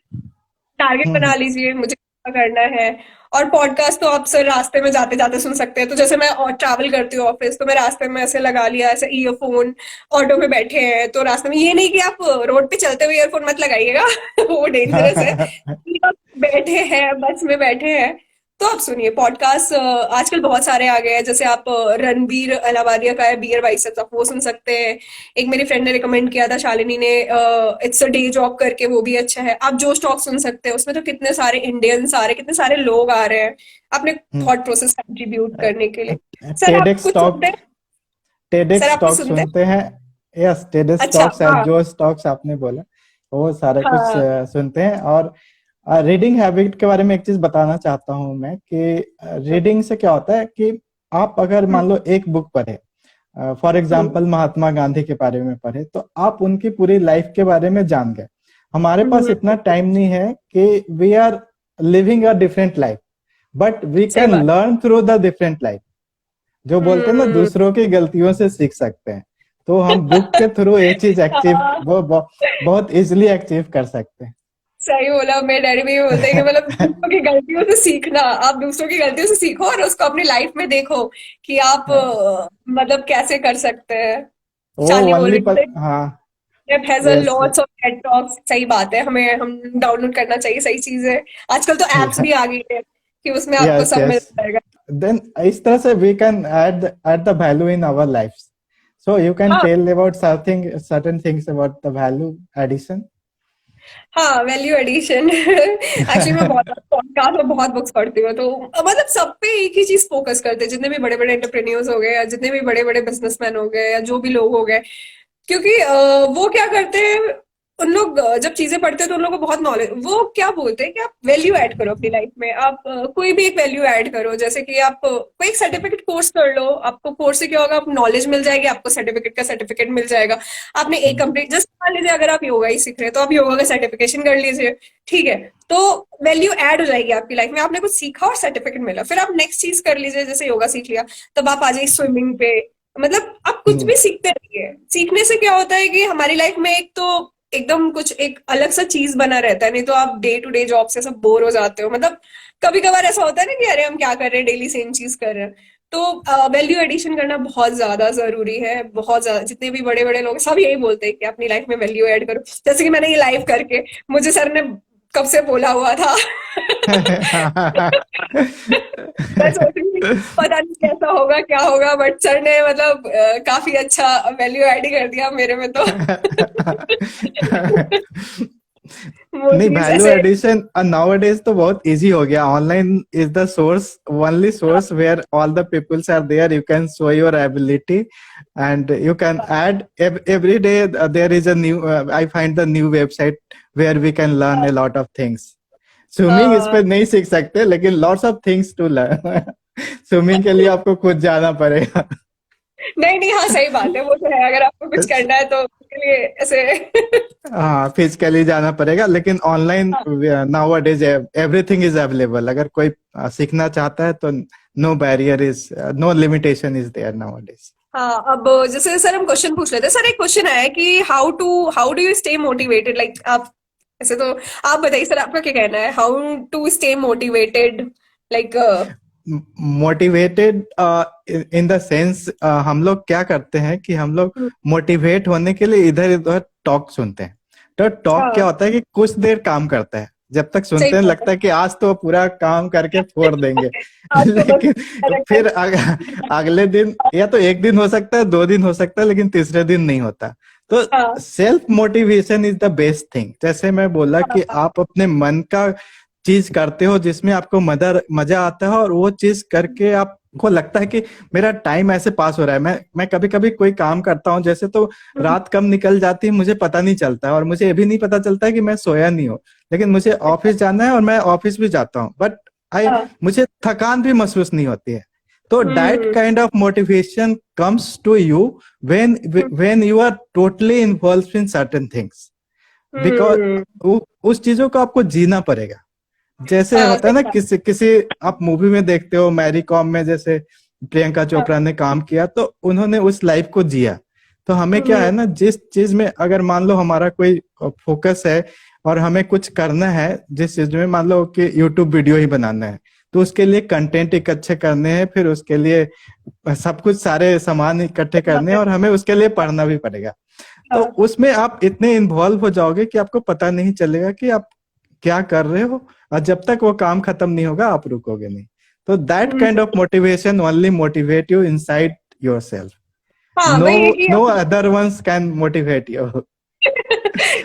Speaker 1: टारगेट बना लीजिए मुझे क्या करना है। और पॉडकास्ट तो आप सर रास्ते में जाते जाते सुन सकते हैं। तो जैसे मैं ट्रैवल करती हूँ ऑफिस, तो मैं रास्ते में ऐसे लगा लिया, ऐसे ईयरफोन, ऑटो में बैठे हैं तो रास्ते में, ये नहीं कि आप रोड पे चलते हुए ईयरफोन मत लगाइएगा वो डेंजरस है। कि आप बैठे हैं, बस में बैठे हैं, तो आप सुनिए पॉडकास्ट। आजकल बहुत सारे आ गए हैं, जैसे आप रणबीर अलावालिया का है बियर बाइसेप्स, आप वो सुन सकते हैं। एक मेरी फ्रेंड ने रिकमेंड किया था, शालिनी ने, इट्स अ डे जॉब करके, वो भी अच्छा है। आप जो स्टॉक सुन सकते हैं, उसमें तो कितने सारे इंडियंस आ रहे हैं, कितने सारे लोग आ रहे हैं अपने थॉट प्रोसेस कंट्रीब्यूट करने के लिए। सर आप
Speaker 2: टेडेक्स
Speaker 1: कुछ सुनते
Speaker 2: टॉक,
Speaker 1: हैं? सर
Speaker 2: टेडेक्स
Speaker 1: आप कुछ
Speaker 2: टॉक
Speaker 1: सुनते हैं?
Speaker 2: सुनते हैं? यस, टेडेक्स
Speaker 1: अच्छा,
Speaker 2: टॉक्स है,
Speaker 1: हाँ।
Speaker 2: जो स्टॉक्स आपने बोला वो सारा कुछ
Speaker 1: हाँ।
Speaker 2: सुनते हैं। और रीडिंग हैबिट के बारे में एक चीज बताना चाहता हूँ मैं कि रीडिंग से क्या होता है कि आप अगर
Speaker 1: हम्म।
Speaker 2: मान लो एक बुक पढ़े, for
Speaker 1: hmm.
Speaker 2: Example Mahatma Gandhi के बारे में पढ़े, तो आप उनकी पूरी लाइफ के बारे में जान गए। हमारे पास
Speaker 1: हम्म।
Speaker 2: इतना टाइम नहीं है कि we are living a different life, but we
Speaker 1: सही
Speaker 2: कैन
Speaker 1: बात।
Speaker 2: Learn through the different life. जो बोलते हैं ना,
Speaker 1: हम्म।
Speaker 2: दूसरों की गलतियों से सीख सकते हैं, तो हम बुक के थ्रू ये चीज अचीव,
Speaker 1: हाँ,
Speaker 2: वो बहुत इजिली अचीव कर सकते
Speaker 1: सही बोला। मेरे डैडी भी ये बोलते हैं कि मतलब
Speaker 2: हैं।
Speaker 1: दूसरों की गलतियों से सीखना, आप दूसरों की गलतियों से सीखो और उसको अपनी लाइफ में देखो कि आप मतलब कैसे कर सकते हैं।
Speaker 2: वो
Speaker 1: शालिनी बोल
Speaker 2: ओनली
Speaker 1: रही थी
Speaker 2: हाँ।
Speaker 1: Has a
Speaker 2: yes.
Speaker 1: Lots of Ted talks. सही बात है, हमें हम डाउनलोड करना चाहिए, सही चीज है। आजकल तो एप्स भी आ गई है कि उसमें आपको
Speaker 2: यस
Speaker 1: सब मिल
Speaker 2: यस।
Speaker 1: जाएगा।
Speaker 2: देन इस तरह से we can add the value in our life. So you can
Speaker 1: हाँ।
Speaker 2: tell about something, certain things about the value addition.
Speaker 1: हाँ, वैल्यू एडिशन एक्चुअली मैं बहुत पॉडकास्ट और बहुत बुक्स पढ़ती हूँ, तो मतलब सब पे एक ही चीज फोकस करते हैं, जितने भी बड़े बड़े एंटरप्रेन्योर्स हो गए या जितने भी बड़े बड़े बिजनेसमैन हो गए या जो भी लोग हो गए। क्योंकि वो क्या करते हैं, उन लोग जब चीजें पढ़ते हैं तो उन लोगों को बहुत नॉलेज, वो क्या बोलते हैं कि आप वैल्यू ऐड करो अपनी लाइफ में। आप कोई भी एक वैल्यू ऐड करो, जैसे कि आप कोई एक सर्टिफिकेट कोर्स कर लो। आपको कोर्स से क्या होगा, आप नॉलेज मिल जाएगी, आपको सर्टिफिकेट का सर्टिफिकेट मिल जाएगा। आपने एक
Speaker 2: हम्म,
Speaker 1: कंप्लीट, जस्ट मान लीजिए अगर आप योगा ही सीख रहे हैं तो आप योगा का सर्टिफिकेशन कर लीजिए, ठीक है। तो वैल्यू ऐड हो जाएगी आपकी लाइफ में, आपने कुछ सीखा और सर्टिफिकेट मिला, फिर आप नेक्स्ट चीज कर लीजिए, जैसे योगा सीख लिया, तब आप आ जाइए स्विमिंग पे। मतलब आप कुछ
Speaker 2: हम्म,
Speaker 1: भी सीखते रहिए। सीखने से क्या होता है कि हमारी लाइफ में एक तो एकदम कुछ एक अलग सा चीज बना रहता है, नहीं तो आप डे टू डे जॉब से सब बोर हो जाते हो। मतलब कभी कभार ऐसा होता है ना कि अरे हम क्या कर रहे हैं, डेली सेम चीज कर रहे हैं। तो वैल्यू एडिशन करना बहुत ज्यादा जरूरी है, बहुत ज्यादा। जितने भी बड़े बड़े लोग हैं, सब यही बोलते हैं कि अपनी लाइफ में वैल्यू ऐड करो। जैसे कि मैंने ये लाइव करके, मुझे सर ने कब से बोला हुआ था मैं सोच रही थी पता नहीं कैसा होगा, क्या होगा, बट सर ने मतलब काफी अच्छा वैल्यू ऐड ही कर दिया मेरे में तो
Speaker 2: नहीं,
Speaker 1: मोस्टली
Speaker 2: वैल्यू
Speaker 1: ऐसे।
Speaker 2: एडिशन नाउअडेज तो बहुत इजी हो गया। Online is the source, only source where all the peoples are there. You can show your ability and you can add every day. There is a new, I find the new website where we can learn a lot of things. Swimming इस पे नहीं सीख सकते, लेकिन lots of things to learn. Swimming के लिए आपको खुद जाना पड़ेगा।
Speaker 1: नहीं नहीं, हाँ सही बात है, वो तो है। अगर आपको कुछ करना है तो उसके लिए ऐसे
Speaker 2: हाँ, फिजिकली जाना पड़ेगा, लेकिन ऑनलाइन
Speaker 1: हाँ।
Speaker 2: Nowadays everything is available. अगर कोई सीखना चाहता है तो no barrier is, no limitation is there nowadays.
Speaker 1: हाँ, अब जैसे सर हम क्वेश्चन पूछ लेते हैं। सर एक क्वेश्चन है कि how do you stay motivated, like आप ऐसे तो, आप बताइए सर आपका क्या कहना है, how to stay motivated, like
Speaker 2: motivated in the sense, हम लोग क्या करते हैं कि हम लोग मोटिवेट होने के लिए इधर उधर टॉक सुनते हैं। तो टॉक क्या
Speaker 1: हाँ
Speaker 2: होता है कि कुछ देर काम करता है, जब तक
Speaker 1: सही
Speaker 2: सुनते हैं
Speaker 1: बात है।
Speaker 2: लगता है कि आज तो पूरा काम करके छोड़ देंगे।
Speaker 1: आज तो बस
Speaker 2: लेकिन फिर अगले दिन, या तो एक दिन हो सकता है, 2 दिन हो सकता है, लेकिन तीसरे दिन नहीं होता। तो
Speaker 1: हाँ
Speaker 2: self motivation is the best thing. जैसे मैं बोला कि
Speaker 1: हाँ।
Speaker 2: आप अपने मन का चीज करते हो जिसमें आपको मजा आता है, और वो चीज करके आपको लगता है कि मेरा टाइम ऐसे पास हो रहा है। मैं कभी कभी कोई काम करता हूँ जैसे, तो रात कब निकल जाती है मुझे पता नहीं चलता है, और मुझे ये भी नहीं पता चलता है कि मैं सोया नहीं हूँ। लेकिन मुझे ऑफिस जाना है और मैं ऑफिस भी जाता हूँ, बट आई
Speaker 1: हाँ।
Speaker 2: मुझे थकान भी महसूस नहीं होती है। तो that
Speaker 1: hmm.
Speaker 2: Kind of motivation comes to you when when you are totally involve in certain things,
Speaker 1: hmm.
Speaker 2: Because उस चीजों को आपको जीना पड़ेगा। जैसे
Speaker 1: हाँ
Speaker 2: होता है
Speaker 1: सही
Speaker 2: ना,
Speaker 1: बात।
Speaker 2: किसी किसी आप मूवी में देखते हो, मैरी कॉम में जैसे प्रियंका
Speaker 1: हाँ।
Speaker 2: चोपड़ा ने काम किया, तो उन्होंने उस लाइफ को जिया। तो हमें क्या
Speaker 1: हम्म।
Speaker 2: है ना, जिस चीज में अगर मान लो हमारा कोई फोकस है और हमें कुछ करना है, जिस चीज में मान लो कि यूट्यूब वीडियो ही बनाना है, तो उसके लिए कंटेंट इकट्ठे करने हैं, फिर उसके लिए सब कुछ सारे सामान इकट्ठे करने हैं, और हमें उसके लिए पढ़ना भी पड़ेगा। तो
Speaker 1: हाँ।
Speaker 2: उसमें आप इतने इन्वॉल्व हो जाओगे कि आपको पता नहीं चलेगा कि आप क्या कर रहे हो, और जब तक वो काम खत्म नहीं होगा आप रुकोगे नहीं। तो that kind of motivation only motivate you inside yourself.
Speaker 1: हाँ,
Speaker 2: नो,
Speaker 1: वही है कि
Speaker 2: no other ones can motivate you.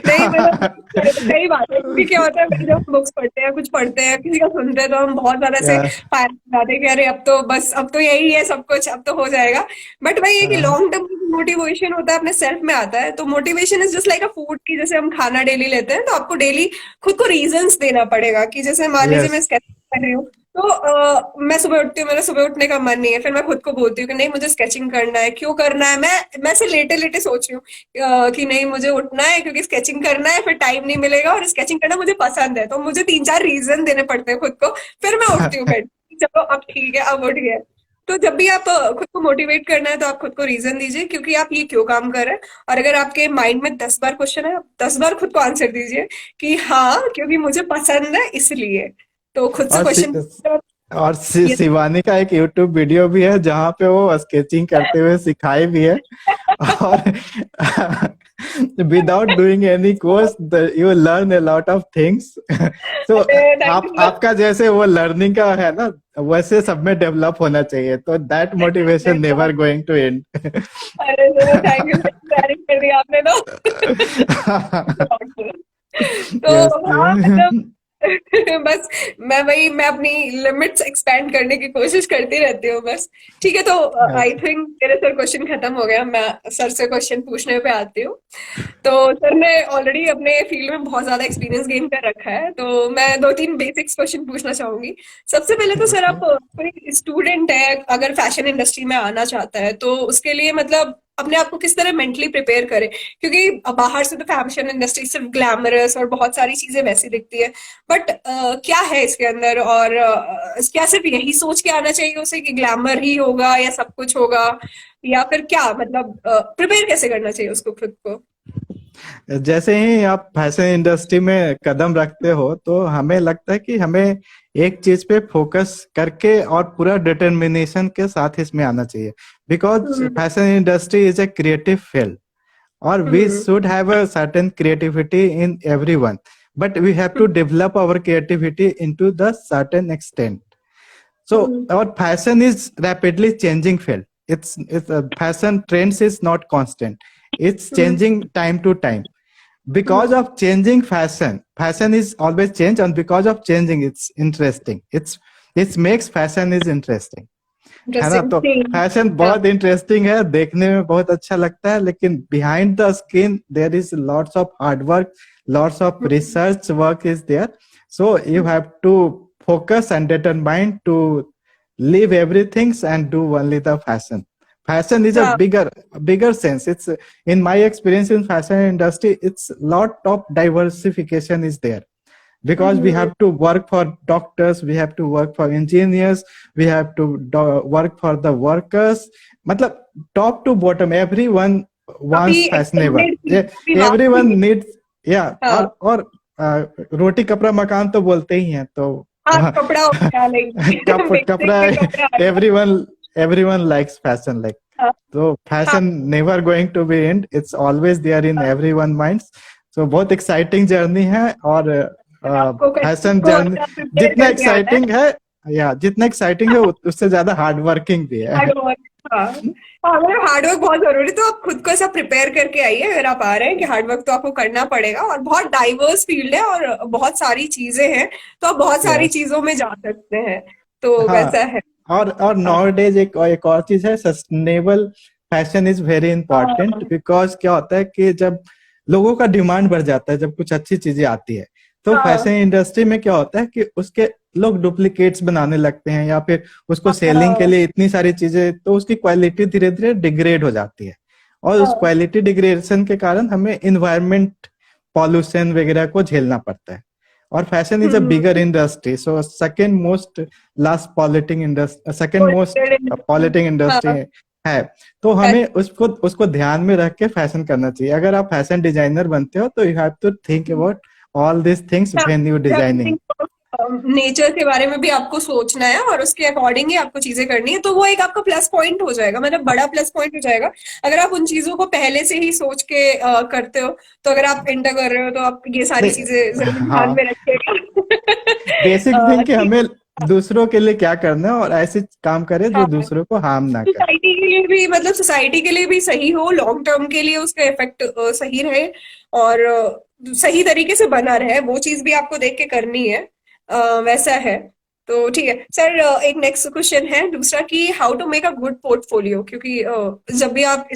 Speaker 1: नहीं मतलब सही बात है, क्योंकि क्या होता है जब हम बुक्स पढ़ते हैं, कुछ पढ़ते हैं, किसी का सुनते हैं, तो हम बहुत ज्यादा से
Speaker 2: या
Speaker 1: फायर जाते हैं कि अरे अब तो बस, अब तो यही है सब कुछ, अब तो हो जाएगा। बट वही है कि लॉन्ग टर्म मोटिवेशन होता है अपने सेल्फ में आता है। तो motivation is just like a food, की जैसे हम खाना डेली लेते हैं, तो आपको डेली खुद को रीजंस देना पड़ेगा। कि जैसे मान लीजिए मैं
Speaker 2: यस,
Speaker 1: स्केचिंग कर रही हूँ, तो मैं सुबह उठती हूँ, मेरा सुबह उठने का मन नहीं है, फिर मैं खुद को बोलती हूँ कि नहीं मुझे स्केचिंग करना है। क्यों करना है? मैं से लेटे लेटे सोच रही हूँ कि नहीं मुझे उठना है क्योंकि स्केचिंग करना है, फिर टाइम नहीं मिलेगा, और स्केचिंग करना मुझे पसंद है। तो मुझे 3-4 रीजन देने पड़ते हैं खुद को, फिर मैं उठती हूँ बेड। चलो अब ठीक है, अब उठ गया। तो जब भी आप खुद को मोटिवेट करना है, तो आप खुद को रीजन दीजिए क्योंकि आप ये क्यों काम कर रहे हैं। और अगर आपके माइंड में 10 बार क्वेश्चन है, आप 10 बार खुद को आंसर दीजिए कि हाँ क्योंकि मुझे पसंद है इसलिए। तो खुद से
Speaker 2: और
Speaker 1: क्वेश्चन,
Speaker 2: और
Speaker 1: ये
Speaker 2: शिवानी का एक यूट्यूब वीडियो भी है जहाँ पे वो स्केचिंग करते हुए सिखाई भी है। और without doing any course you learn a lot of things. तो
Speaker 1: थैंक
Speaker 2: आप,
Speaker 1: यू।
Speaker 2: आपका जैसे वो लर्निंग का है ना, वैसे सब में डेवलप होना चाहिए, तो that motivation never going to end.
Speaker 1: अरे थैंक यू, कर दिया आपने तो। तो
Speaker 2: यस।
Speaker 1: हाँ मतलब बस मैं अपनी लिमिट्स एक्सपैंड करने की कोशिश करती रहती हूँ बस। ठीक है, तो आई थिंक मेरे सर क्वेश्चन खत्म हो गया, मैं सर से क्वेश्चन पूछने पे आती हूँ। तो सर ने ऑलरेडी अपने फील्ड में बहुत ज्यादा एक्सपीरियंस गेन कर रखा है, तो मैं 2-3 बेसिक्स क्वेश्चन पूछना चाहूंगी। सबसे पहले तो सर, आप
Speaker 2: ओके।
Speaker 1: कोई स्टूडेंट है अगर फैशन इंडस्ट्री में आना चाहता है, तो उसके लिए मतलब अपने आप को किस तरह मेंटली प्रिपेयर करे? क्योंकि बाहर से तो फैशन इंडस्ट्री सिर्फ ग्लैमरस और बहुत सारी चीजें वैसी दिखती है, बट क्या है इसके अंदर? और क्या सिर्फ यही सोच के आना चाहिए उसे कि ग्लैमर ही होगा या सब कुछ होगा, या फिर क्या मतलब प्रिपेयर कैसे करना चाहिए उसको खुद को?
Speaker 2: जैसे ही आप फैशन इंडस्ट्री में कदम रखते हो तो हमें लगता है कि हमें एक चीज पे फोकस करके और पूरा डिटर्मिनेशन के साथ इसमें आना चाहिए, because
Speaker 1: hmm.
Speaker 2: Fashion industry is a creative field, और we
Speaker 1: hmm.
Speaker 2: should have a certain creativity in everyone, but we have to develop our creativity into the certain extent. So
Speaker 1: hmm.
Speaker 2: our fashion is rapidly changing field. It's fashion trends is not constant, it's
Speaker 1: hmm.
Speaker 2: changing time to time. Because
Speaker 1: hmm.
Speaker 2: of changing fashion is always change, and because of changing it's interesting, it makes fashion is interesting, है ना।
Speaker 1: इंटरेस्टिंग
Speaker 2: तो
Speaker 1: सेम।
Speaker 2: फैशन
Speaker 1: हाँ।
Speaker 2: बहुत इंटरेस्टिंग है, देखने में बहुत अच्छा लगता है, लेकिन behind the screen there is lots of hard work, lots of
Speaker 1: hmm.
Speaker 2: Research work is there. So you have to focus and determine to leave everything and do only the fashion. Fashion is a
Speaker 1: हाँ।
Speaker 2: bigger sense. It's, in my experience in fashion industry, it's lot of diversification is there, because we
Speaker 1: hmm.
Speaker 2: have to work for doctors, we have to work for engineers, we have to work for the workers, matlab top to bottom everyone
Speaker 1: काफी
Speaker 2: wants fashionable.
Speaker 1: एक्सटेंडेड फील्ड भी
Speaker 2: Everyone
Speaker 1: मांगती है।
Speaker 2: needs, yeah,
Speaker 1: हाँ।
Speaker 2: और रोटी कपड़ा मकान तो बोलते ही हैं, तो
Speaker 1: हाँ, कपड़ा हो गया, लाइक बेसिक
Speaker 2: कपड़ा,
Speaker 1: में कपड़ा आ गया।
Speaker 2: everyone likes fashion, like,
Speaker 1: हाँ।
Speaker 2: so
Speaker 1: हाँ,
Speaker 2: fashion never going to be end, it's always there in everyone minds. So बहुत एक्साइटिंग जर्नी है, और
Speaker 1: आपको
Speaker 2: फैशन
Speaker 1: को
Speaker 2: जर्नी
Speaker 1: अच्छा प्रिपेयर
Speaker 2: जितना
Speaker 1: करके आना है।
Speaker 2: एक्साइटिंग है, या जितना एक्साइटिंग है उससे ज्यादा हार्ड वर्किंग भी है।
Speaker 1: Hard work. हाँ। हाँ, मतलब हार्ड वर्क बहुत जरूरी, तो आप खुद को ऐसा प्रिपेयर करके आइए अगर आप आ रहे हैं कि हार्ड वर्क तो आपको करना पड़ेगा। और बहुत डाइवर्स फील्ड है और बहुत सारी चीजें हैं, तो आप बहुत सारी
Speaker 2: यस।
Speaker 1: चीजों में जा सकते हैं। तो वैसा
Speaker 2: हाँ,
Speaker 1: है।
Speaker 2: और
Speaker 1: हाँ।
Speaker 2: नाउअडेज एक और चीज है, sustainable fashion is very important,
Speaker 1: हाँ।
Speaker 2: बिकॉज क्या होता है कि जब लोगों का डिमांड बढ़ जाता है, जब कुछ अच्छी चीजें आती है, तो फैशन
Speaker 1: हाँ।
Speaker 2: इंडस्ट्री में क्या होता है कि उसके लोग डुप्लीकेट्स बनाने लगते हैं, या फिर उसको सेलिंग के
Speaker 1: हाँ।
Speaker 2: लिए इतनी सारी चीजें, तो उसकी क्वालिटी धीरे धीरे डिग्रेड हो जाती है, और उस
Speaker 1: हाँ।
Speaker 2: क्वालिटी डिग्रेडेशन के कारण हमें इन्वायरमेंट पॉल्यूशन वगैरह को झेलना पड़ता है। और fashion is a
Speaker 1: hmm.
Speaker 2: Bigger industry, so second most last पॉलिटिंग industry, second most पॉलिटिंग industry
Speaker 1: हाँ।
Speaker 2: है। तो हमें उसको उसको ध्यान में रख के फैशन करना चाहिए। अगर आप फैशन डिजाइनर बनते हो तो you have to think about all this things when you designing.
Speaker 1: Nature के बारे में भी आपको सोचना है और उसके अकॉर्डिंग ही आपको चीजें करनी है, तो वो एक आपका प्लस पॉइंट हो जाएगा, मतलब बड़ा प्लस पॉइंट हो जाएगा अगर आप उन चीजों को पहले से ही सोच के करते हो। तो अगर आप इंटर कर रहे हो तो आप ये सारी
Speaker 2: नहीं,
Speaker 1: चीजें जरूर ध्यान
Speaker 2: हाँ,
Speaker 1: में रखिएगा।
Speaker 2: बेसिक थिंग कि
Speaker 1: कि
Speaker 2: हमें दूसरों के लिए क्या करना है और ऐसे काम करें जो
Speaker 1: हाँ,
Speaker 2: दूसरों को हार्म ना करे।
Speaker 1: सोसाइटी के लिए भी, मतलब सोसाइटी के लिए भी सही हो, लॉन्ग टर्म के लिए उसका इफेक्ट सही रहे और सही तरीके से बना रहे, वो चीज भी आपको देख के करनी है। वैसा है। तो ठीक है सर, एक नेक्स्ट क्वेश्चन है दूसरा कि how to make a good portfolio, क्योंकि जब भी आप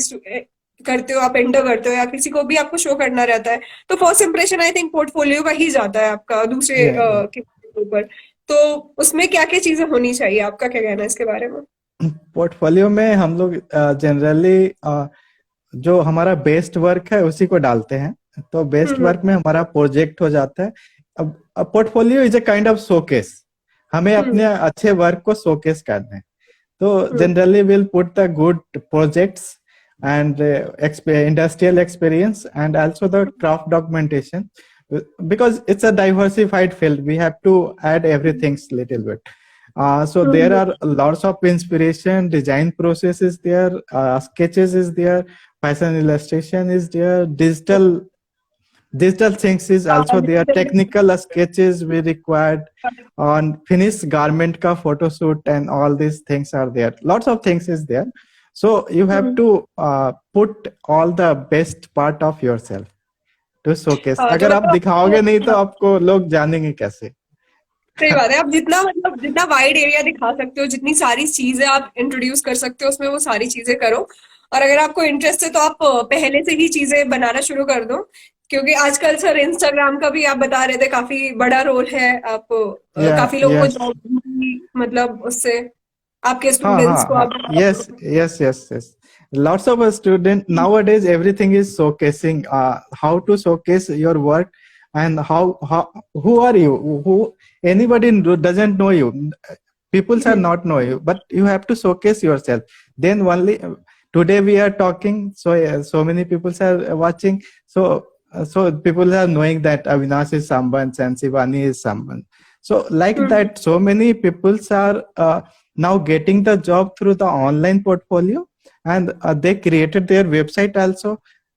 Speaker 1: करते हो, आप एंटर करते हो या किसी को भी आपको शो करना रहता है, तो first impression I think portfolio का ही जाता है आपका दूसरे
Speaker 2: या
Speaker 1: के ऊपर। तो उसमें क्या क्या चीजें होनी चाहिए, आपका क्या कहना है इसके बारे में?
Speaker 2: पोर्टफोलियो में हम लोग जनरली जो हमारा बेस्ट वर्क है उसी को डालते हैं। तो बेस्ट
Speaker 1: हम्म।
Speaker 2: वर्क में हमारा प्रोजेक्ट हो जाता है। अब portfolio is a kind of showcase. हमें अपने
Speaker 1: हम्म।
Speaker 2: अच्छे वर्क को शोकेस करना है। तो
Speaker 1: hmm.
Speaker 2: Generally will put the good projects and industrial experience and also the craft documentation, because it's a diversified field. We have to add everything little bit. So there
Speaker 1: hmm.
Speaker 2: are lots of inspiration, design process is there, sketches is there, fashion illustration is there, digital things is also there, technical sketches we required on finished garment ka photo shoot, and all these things are there. Lots of things is there. So you have
Speaker 1: hmm.
Speaker 2: to put all the best part of yourself to showcase.
Speaker 1: हाँ, तो
Speaker 2: अगर आप
Speaker 1: मतलब
Speaker 2: दिखाओगे नहीं तो
Speaker 1: हाँ,
Speaker 2: आपको लोग जानेंगे कैसे?
Speaker 1: सही बात है। आप जितना, मतलब जितना वाइड एरिया दिखा सकते हो, जितनी सारी चीजें आप इंट्रोड्यूस कर सकते हो उसमें, वो सारी चीजें करो। और अगर आपको इंटरेस्ट है तो आप पहले से ही चीजें बनाना शुरू कर दो, क्योंकि आजकल सर इंस्टाग्राम का भी आप बता रहे थे काफी बड़ा रोल है। आप
Speaker 2: या
Speaker 1: काफी लोगों को
Speaker 2: यस,
Speaker 1: जॉब, मतलब उससे आपके
Speaker 2: हाँ
Speaker 1: स्टूडेंट्स
Speaker 2: हाँ
Speaker 1: को
Speaker 2: हाँ,
Speaker 1: आप
Speaker 2: yes yes yes yes, lots of student nowadays everything is showcasing, how to showcase your work, and how who are you, who anybody doesn't know you, people are not know you, but you have to showcase yourself. Then only today we are talking, so so many people are watching, so so people are knowing that Avinash is someone and Shivani is someone. So like that, so many people are now getting the job through the online portfolio, and they created their website also.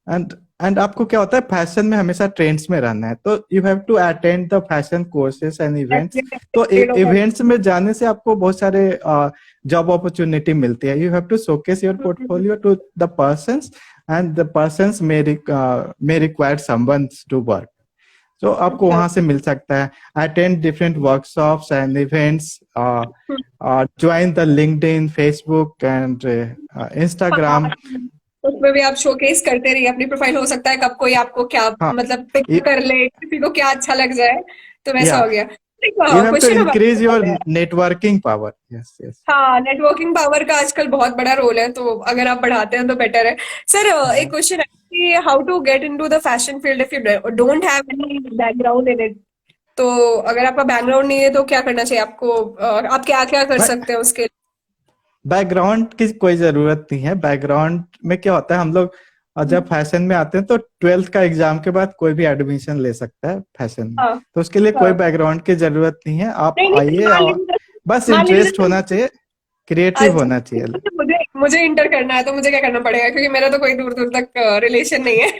Speaker 2: and आपको क्या होता है, फैशन में हमेशा ट्रेंड्स में रहना है, तो you have to attend the fashion courses and events. तो इवेंट्स में जाने से आपको बहुत सारे जॉब अपॉर्चुनिटी मिलती है। You have to showcase your portfolio to the persons, and the persons may require someone to work, तो आपको
Speaker 1: अच्छा।
Speaker 2: वहां से मिल सकता है। Attend different workshops and events, join the LinkedIn, Facebook and Instagram.
Speaker 1: हाँ, उसमें भी आप शोकेस करते रहिए अपनी प्रोफाइल, हो सकता है कब कोई आपको क्या,
Speaker 2: हाँ,
Speaker 1: मतलब पिक कर ले, किसी को क्या अच्छा लग जाए, तो वैसा
Speaker 2: या
Speaker 1: हो गया। एक
Speaker 2: you have to
Speaker 1: question
Speaker 2: increase your
Speaker 1: हमारा है।
Speaker 2: Networking power. Yes yes.
Speaker 1: हाँ, नेटवर्किंग पावर का आजकल बहुत बड़ा रोल है, तो अगर आप बढ़ाते हैं तो बेटर है। सर एक क्वेश्चन है कि how to get into the fashion field if you don't have any background in it. तो अगर आपका बैकग्राउंड नहीं है तो क्या करना चाहिए आपको, आप क्या क्या कर सकते हैं उसके लिए?
Speaker 2: बैकग्राउंड की कोई जरूरत नहीं है। बैकग्राउंड में क्या होता है, हम लोग जब फैशन में आते हैं तो 12th का एग्जाम के बाद कोई भी एडमिशन ले सकता है फैशन में।
Speaker 1: हाँ।
Speaker 2: तो उसके लिए कोई
Speaker 1: हाँ।
Speaker 2: बैकग्राउंड की जरूरत नहीं है। आप
Speaker 1: नहीं नहीं,
Speaker 2: आइए और बस
Speaker 1: मान
Speaker 2: इंटरेस्ट
Speaker 1: लीजिए
Speaker 2: होना चाहिए, क्रिएटिव
Speaker 1: अच्छा,
Speaker 2: होना चाहिए।
Speaker 1: मुझे मुझे इंटर करना है तो मुझे क्या करना पड़ेगा, क्योंकि मेरा तो कोई दूर दूर तक रिलेशन नहीं है।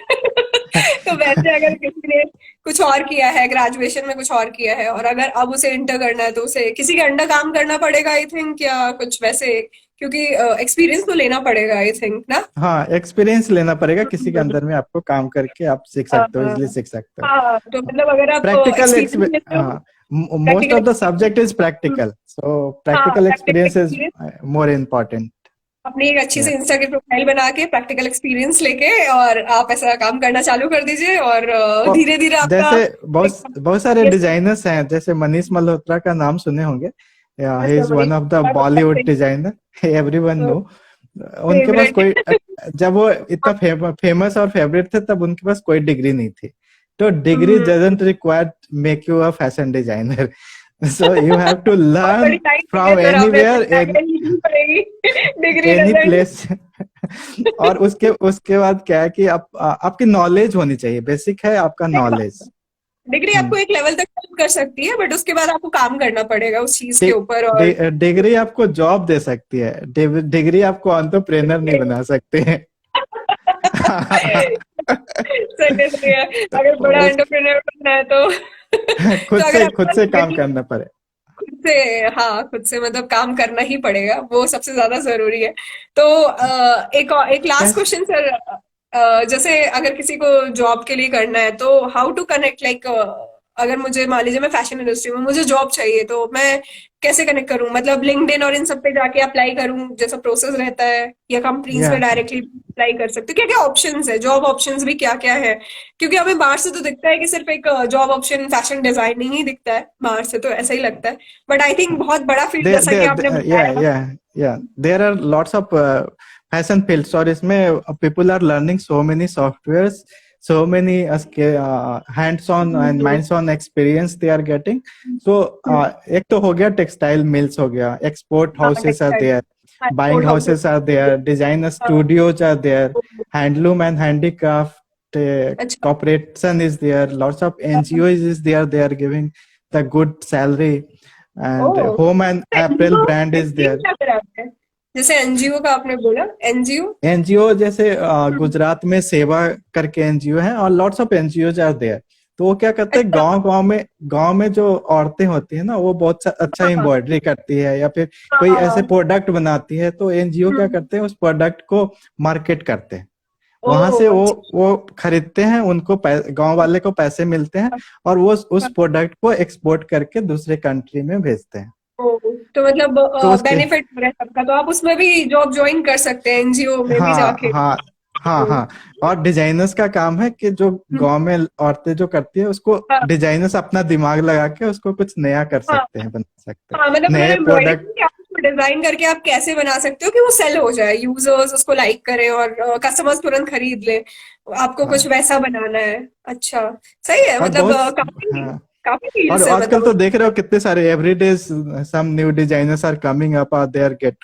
Speaker 1: तो वैसे अगर किसी ने कुछ और किया है, ग्रेजुएशन में कुछ और किया है, और अगर अब उसे इंटर करना है तो उसे किसी के अंडर काम करना पड़ेगा आई थिंक, या कुछ वैसे, क्योंकि एक्सपीरियंस तो लेना पड़ेगा आई थिंक ना।
Speaker 2: हाँ, एक्सपीरियंस लेना पड़ेगा, किसी के अंदर में आपको काम करके आप सीख सकते हो, इजिली सीख सकते हो।
Speaker 1: हाँ, तो मतलब अगर आप
Speaker 2: प्रैक्टिकल
Speaker 1: एक्सपीरियंस लेते हो,
Speaker 2: हाँ, most
Speaker 1: practical
Speaker 2: of the subject is practical, so
Speaker 1: हाँ,
Speaker 2: practical
Speaker 1: practical
Speaker 2: experience is
Speaker 1: experience,
Speaker 2: more important.
Speaker 1: अपनी एक अच्छी सी इंस्टा की प्रोफाइल बना के प्रैक्टिकल एक्सपीरियंस लेके और आप ऐसा काम करना चालू कर दीजिए, और धीरे धीरे आपका
Speaker 2: जैसे बहुत
Speaker 1: एक
Speaker 2: बहुत सारे
Speaker 1: ये
Speaker 2: डिजाइनर्स हैं, जैसे मनीष मल्होत्रा का नाम सुने होंगे। He is
Speaker 1: Mani
Speaker 2: one of the Bollywood designer, everyone know. उनके पास
Speaker 1: फेवरेट।
Speaker 2: कोई, जब वो इतना फेमस और फेवरेट थे तब उनके पास कोई डिग्री नहीं थी। तो degree doesn't require make you a fashion designer, so you have to
Speaker 1: बहुत बड़ी
Speaker 2: लर्न
Speaker 1: लाइन है
Speaker 2: फ्रॉम
Speaker 1: सर, आपने
Speaker 2: एनीवेयर,
Speaker 1: लिखनी पड़ेगी। Degree
Speaker 2: any
Speaker 1: doesn't.
Speaker 2: प्लेस। और उसके उसके बाद क्या है कि आप आपकी नॉलेज होनी चाहिए, बेसिक है आपका नॉलेज।
Speaker 1: डिग्री
Speaker 2: हम्म।
Speaker 1: आपको एक लेवल तक हेल्प कर सकती है, बट उसके बाद आपको काम करना पड़ेगा उस चीज के ऊपर। और
Speaker 2: डिग्री आपको जॉब दे सकती है, डिग्री आपको एंटरप्रेन्योर नहीं बना सकते हैं।
Speaker 1: सही है, सही है।
Speaker 2: तो
Speaker 1: अगर बड़ा
Speaker 2: उस
Speaker 1: एंटरप्रेन्योर बनना है तो तो अगर आपके
Speaker 2: खुद
Speaker 1: पास
Speaker 2: से काम
Speaker 1: डिग्री,
Speaker 2: करना पड़े।
Speaker 1: खुद से, हाँ खुद से मतलब काम करना ही पड़ेगा, वो सबसे ज्यादा जरूरी है। तो एक लास्ट
Speaker 2: कैसे?
Speaker 1: Question sir. जैसे अगर किसी को जॉब के लिए करना है तो हाउ टू कनेक्ट, लाइक अगर मुझे मान लीजिए मैं फैशन इंडस्ट्री में, मुझे जॉब चाहिए, तो मैं कैसे कनेक्ट करूं? मतलब लिंक्डइन और इन सब पे जाके अप्लाई करूं जैसा प्रोसेस रहता है, या कंपनीज
Speaker 2: या
Speaker 1: में डायरेक्टली अप्लाई कर सकते हो? क्या क्या ऑप्शंस है, जॉब ऑप्शंस भी क्या क्या है? क्योंकि हमें बाहर से तो दिखता है कि सिर्फ एक जॉब ऑप्शन फैशन डिजाइनिंग ही दिखता है, बाहर से तो ऐसा ही लगता है। बट आई थिंक बहुत बड़ा फील्ड, जैसा कि आपने
Speaker 2: yeah,
Speaker 1: बताया।
Speaker 2: yeah, yeah, there are lots of fashion fields, और इसमें people are learning so many softwares, so many hands on and
Speaker 1: hmm,
Speaker 2: minds on experience they are getting. So
Speaker 1: हम्म,
Speaker 2: एक तो हो गया टेक्सटाइल मिल्स, हो गया एक्सपोर्ट
Speaker 1: हाँ
Speaker 2: हाउसेस आर
Speaker 1: टेक्सटाइल,
Speaker 2: देयर,
Speaker 1: हाँ
Speaker 2: buying
Speaker 1: export houses,
Speaker 2: houses are there, designer
Speaker 1: हाँ।
Speaker 2: studios are there, handloom and handicraft
Speaker 1: अच्छा,
Speaker 2: corporation is there, lots of NGOs is there, they are giving the good salary, and
Speaker 1: oh,
Speaker 2: home and apparel
Speaker 1: NGO,
Speaker 2: brand is
Speaker 1: NGO
Speaker 2: there.
Speaker 1: क्या करा आपने? जैसे एनजीओ का आपने बोला, एनजीओ।
Speaker 2: एनजीओ जैसे गुजरात में सेवा करके एनजीओ है, और lots of NGO are there. तो वो क्या करते हैं,
Speaker 1: अच्छा,
Speaker 2: गांव में जो औरतें होती है ना, वो बहुत अच्छा
Speaker 1: हाँ हाँ
Speaker 2: एम्ब्रॉयडरी करती है या फिर
Speaker 1: हाँ
Speaker 2: कोई
Speaker 1: हाँ
Speaker 2: ऐसे
Speaker 1: हाँ,
Speaker 2: प्रोडक्ट बनाती है, तो एनजीओ क्या
Speaker 1: हम्म,
Speaker 2: करते हैं, उस प्रोडक्ट को मार्केट करते हैं। वहां से
Speaker 1: ओह अच्छा,
Speaker 2: वो खरीदते हैं, उनको गांव वाले को पैसे मिलते हैं,
Speaker 1: हाँ,
Speaker 2: और वो उस
Speaker 1: हाँ,
Speaker 2: प्रोडक्ट को एक्सपोर्ट करके दूसरे कंट्री में भेजते हैं।
Speaker 1: ओह, तो मतलब
Speaker 2: तो उसके
Speaker 1: बेनिफिट हो रहा है सबका, तो आप उसमें भी जॉब ज्वाइन कर सकते हैं, एनजीओ में भी
Speaker 2: हाँ
Speaker 1: जाके।
Speaker 2: हाँ हाँ
Speaker 1: ओह,
Speaker 2: हाँ। और डिजाइनर्स का काम है कि जो
Speaker 1: हम्म,
Speaker 2: गांव में औरतें जो करती है, उसको
Speaker 1: हाँ
Speaker 2: डिजाइनर्स अपना दिमाग लगा के उसको कुछ नया कर
Speaker 1: हाँ
Speaker 2: सकते हैं, बना सकते
Speaker 1: हाँ,
Speaker 2: हैं
Speaker 1: मतलब उन्होंने
Speaker 2: नए
Speaker 1: एम्ब्रॉयडरी
Speaker 2: प्रोडक्ट।
Speaker 1: की, आप उसको डिजाइन करके आप कैसे बना सकते हो कि वो सेल हो जाए, यूजर्स उसको लाइक करें और कस्टमर्स तुरंत खरीद ले। आपको कुछ
Speaker 2: हाँ,
Speaker 1: वैसा बनाना है। अच्छा, सही है,
Speaker 2: और
Speaker 1: मतलब
Speaker 2: बहुत
Speaker 1: काफी
Speaker 2: हाँ।
Speaker 1: काफी
Speaker 2: और
Speaker 1: फील्ड्स है
Speaker 2: आजकल तो
Speaker 1: मतलब।
Speaker 2: देख रहे हो कितने सारे everyday some new designers are coming up, are there get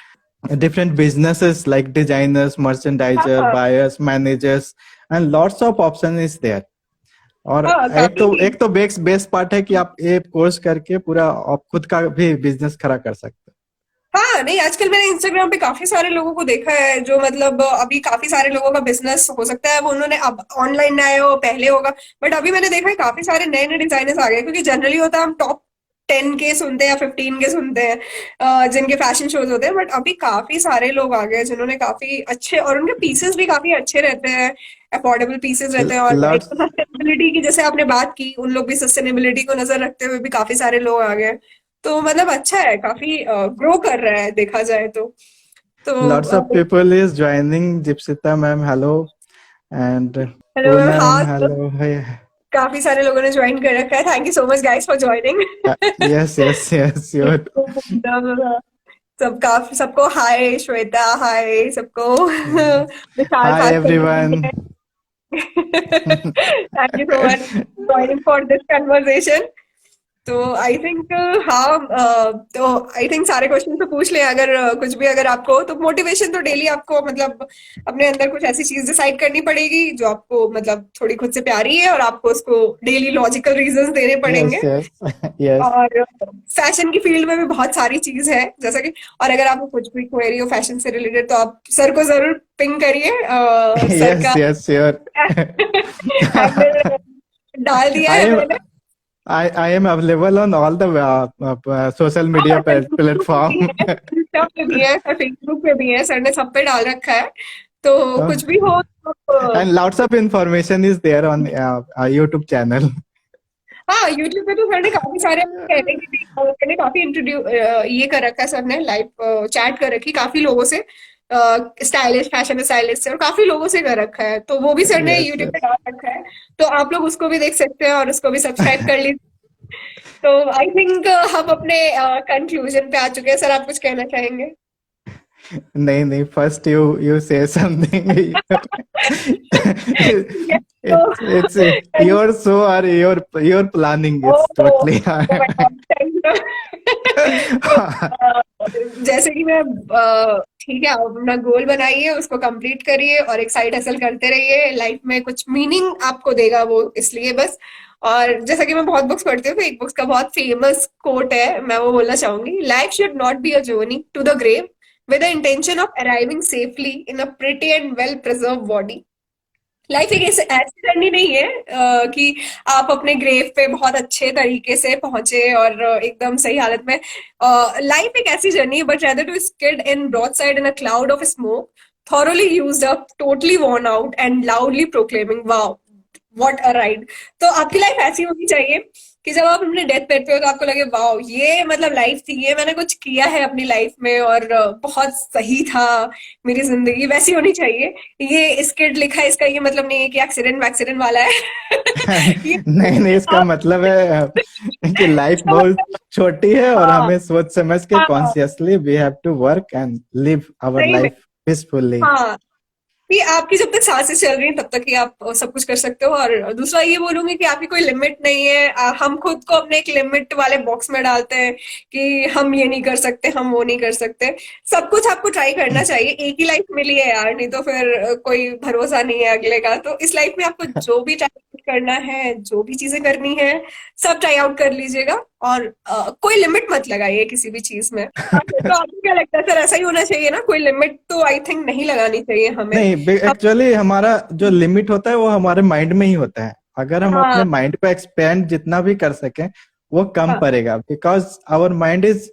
Speaker 2: different businesses like designers,
Speaker 1: हाँ
Speaker 2: merchandiser,
Speaker 1: हाँ
Speaker 2: buyers, managers, and lots of option is there. और
Speaker 1: हाँ, काफी।
Speaker 2: एक तो बेस्ट पार्ट है कि आप एक कोर्स करके पूरा आप खुद का भी बिजनेस खड़ा कर सकते
Speaker 1: हाँ नहीं, आजकल मैंने इंस्टाग्राम पे काफी सारे लोगों को देखा है जो मतलब अभी काफी सारे लोगों का बिजनेस हो सकता है, वो उन्होंने अब ऑनलाइन आया हो, पहले होगा। बट अभी मैंने देखा है काफी सारे नए नए डिजाइनर्स आ गए, क्योंकि जनरली होता है हम टॉप 10 के सुनते हैं या 15 के सुनते हैं जिनके फैशन शोज होते हैं। बट अभी काफी सारे लोग आ गए जिन्होंने काफी अच्छे, और उनके पीसेस भी काफी अच्छे रहते हैं, अफोर्डेबल पीसेस
Speaker 2: हैं।
Speaker 1: रहते हैं। और एक
Speaker 2: लॉट्स
Speaker 1: सस्टेनेबिलिटी की, जैसे आपने बात की, उन लोग भी सस्टेनेबिलिटी को नजर रखते हुए भी काफी सारे लोग आ गए। तो मतलब अच्छा है, काफी ग्रो कर रहा है देखा जाए तो
Speaker 2: lots of people is joining, Jipsita ma'am hello, and
Speaker 1: hello ma'am,
Speaker 2: Poonam
Speaker 1: हाँ तो
Speaker 2: हेलो है।
Speaker 1: काफी सारे लोगों ने ज्वाइन कर रखा है। Thank you so much guys for joining.
Speaker 2: Yes yes yes sure.
Speaker 1: सबका, सबको हाय श्वेता, हाय सबको। विशाल
Speaker 2: हाय
Speaker 1: फास्ट
Speaker 2: एवरीवन।
Speaker 1: है। Thank you so much joining for this conversation. तो आई थिंक, हाँ, तो आई थिंक सारे क्वेश्चन तो पूछ लें। अगर कुछ भी अगर आपको, तो मोटिवेशन तो डेली आपको मतलब अपने अंदर कुछ ऐसी चीज डिसाइड करनी पड़ेगी जो आपको मतलब थोड़ी खुद से प्यारी है, और आपको उसको डेली लॉजिकल रीजंस देने
Speaker 2: यस
Speaker 1: पड़ेंगे।
Speaker 2: Yes yes.
Speaker 1: और फैशन की फील्ड में भी बहुत सारी चीज है जैसा कि, और अगर आपको कुछ भी क्वेरी हो फैशन से रिलेटेड, तो आप सर को जरूर पिंग करिए। सर
Speaker 2: यस
Speaker 1: का
Speaker 2: यस श्योर।
Speaker 1: हैंडल डाल दिया
Speaker 2: आई
Speaker 1: है
Speaker 2: एम
Speaker 1: मैंने।
Speaker 2: I am available on all the social
Speaker 1: हाँ,
Speaker 2: media
Speaker 1: फेसबुक पे भी
Speaker 2: platform.
Speaker 1: है, इंस्टा पे भी है, फेसबुक पे भी है, सर ने सब पे डाल रखा है। तो कुछ भी हो तो
Speaker 2: And lots of information is there on YouTube channel.
Speaker 1: हाँ, यूट्यूब पे तो सर ने काफी सारे कहने की भी, सर ने काफी इंट्रोड्यू ये कर रखा है, सर ने लाइव चैट कर रखी काफी लोगों से, स्टाइलिश फैशन स्टाइलिस्ट से, और काफी लोगों से कर रखा है, तो वो भी सर ने
Speaker 2: Yes,
Speaker 1: यूट्यूब पे
Speaker 2: yes.
Speaker 1: डाल रखा है। तो आप लोग उसको भी देख सकते हैं और उसको भी सब्सक्राइब कर लीजिए। तो आई थिंक हम अपने कंक्लूजन पे आ चुके हैं। सर आप कुछ कहना चाहेंगे?
Speaker 2: नहीं नहीं, first you say something.
Speaker 1: Yes,
Speaker 2: It's
Speaker 1: तो
Speaker 2: your show or your planning.
Speaker 1: Oh
Speaker 2: It's totally.
Speaker 1: Oh my God, thank you. तो जैसे कि मैं ठीक है, आप अपना गोल बनाइए, उसको कंप्लीट करिए और एक साइड हसल करते रहिए। लाइफ में कुछ मीनिंग आपको देगा वो, इसलिए बस। और जैसा कि मैं बहुत बुक्स पढ़ती हूँ, तो एक बुक्स का बहुत फेमस कोट है, मैं वो बोलना चाहूंगी: life should not be a journey to the grave with the intention of arriving safely in a pretty and well preserved body. Life एक ऐसे ऐसी जर्नी नहीं है कि आप अपने ग्रेव पे बहुत अच्छे तरीके से पहुंचे और एकदम सही हालत में। लाइफ एक ऐसी जर्नी है, but rather to skid in broadside in a cloud of smoke, thoroughly used up, totally worn out, and loudly proclaiming, wow, what a ride. तो आपकी लाइफ ऐसी होनी चाहिए कि जब आप अपने डेथ बेड पे हो तो आपको लगे, वाओ, ये मतलब लाइफ थी, ये मैंने कुछ किया है अपनी लाइफ में और बहुत सही था मेरी जिंदगी, वैसी होनी चाहिए। ये स्किड लिखा है, इसका ये मतलब नहीं है कि एक्सीडेंट वैक्सीडेंट वाला है। ये
Speaker 2: नहीं नहीं, इसका
Speaker 1: आप
Speaker 2: मतलब है कि लाइफ
Speaker 1: इसका
Speaker 2: बहुत
Speaker 1: मतलब,
Speaker 2: छोटी है और
Speaker 1: हाँ
Speaker 2: हमें सोच समझ के
Speaker 1: हाँ,
Speaker 2: consciously we have to work and live our
Speaker 1: सही में,
Speaker 2: लाइफ पीसफुली।
Speaker 1: हाँ, कि आपकी जब तक सांसें चल रही हैं तब तक ही आप सब कुछ कर सकते हो। और दूसरा ये बोलूंगी कि आपकी कोई लिमिट नहीं है। हम खुद को अपने एक लिमिट वाले बॉक्स में डालते हैं कि हम ये नहीं कर सकते, हम वो नहीं कर सकते। सब कुछ आपको ट्राई करना चाहिए, एक ही लाइफ मिली है यार, नहीं तो फिर कोई भरोसा नहीं है अगले का। तो इस लाइफ में आपको जो भी ट्राई करना है, जो भी चीजें करनी है, सब ट्राई आउट कर लीजिएगा। और कोई लिमिट मत लगाइए किसी भी चीज में। तो आपको क्या लगता है सर, ऐसा ही होना चाहिए ना? कोई लिमिट तो आई थिंक नहीं लगानी चाहिए हमें।
Speaker 2: नहीं,
Speaker 1: अब
Speaker 2: एक्चुअली हमारा जो लिमिट होता है वो हमारे माइंड में ही होता है। अगर हम अपने
Speaker 1: हाँ
Speaker 2: माइंड को एक्सपेंड जितना भी कर सकें वो कम
Speaker 1: हाँ
Speaker 2: पड़ेगा, बिकॉज आवर माइंड इज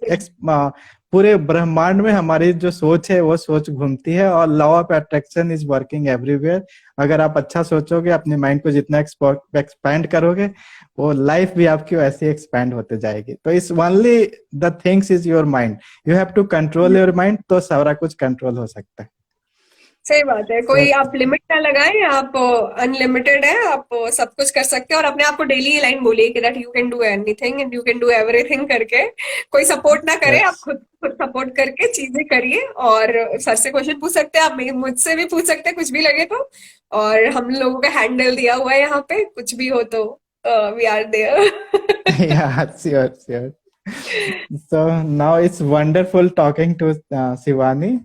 Speaker 2: पूरे ब्रह्मांड में हमारी जो सोच है वो सोच घूमती है और law of attraction is working everywhere. अगर आप अच्छा सोचोगे, अपने माइंड को जितना एक्सपैंड करोगे, वो लाइफ भी आपकी वैसे एक्सपैंड होते जाएगी। तो इस only the things is your mind, you have to control your mind, तो सारा कुछ कंट्रोल हो सकता है।
Speaker 1: सही बात है।
Speaker 2: So,
Speaker 1: कोई आप लिमिट ना लगाएं, आप अनलिमिटेड है, आप सब कुछ कर सकते हैं। और अपने आप को डेली ये लाइन बोलिए कि that you can do anything and you can do everything करके। कोई सपोर्ट ना करे, आप
Speaker 2: yes.
Speaker 1: खुद खुद सपोर्ट करके चीजें करिए। और सर से क्वेश्चन पूछ सकते हैं आप, मुझसे भी पूछ सकते हैं कुछ भी लगे तो। और हम लोगों का हैंडल दिया हुआ है यहाँ पे, कुछ भी हो तो we are there.
Speaker 2: Yeah, sure, sure. So now it's wonderful talking to Shivani.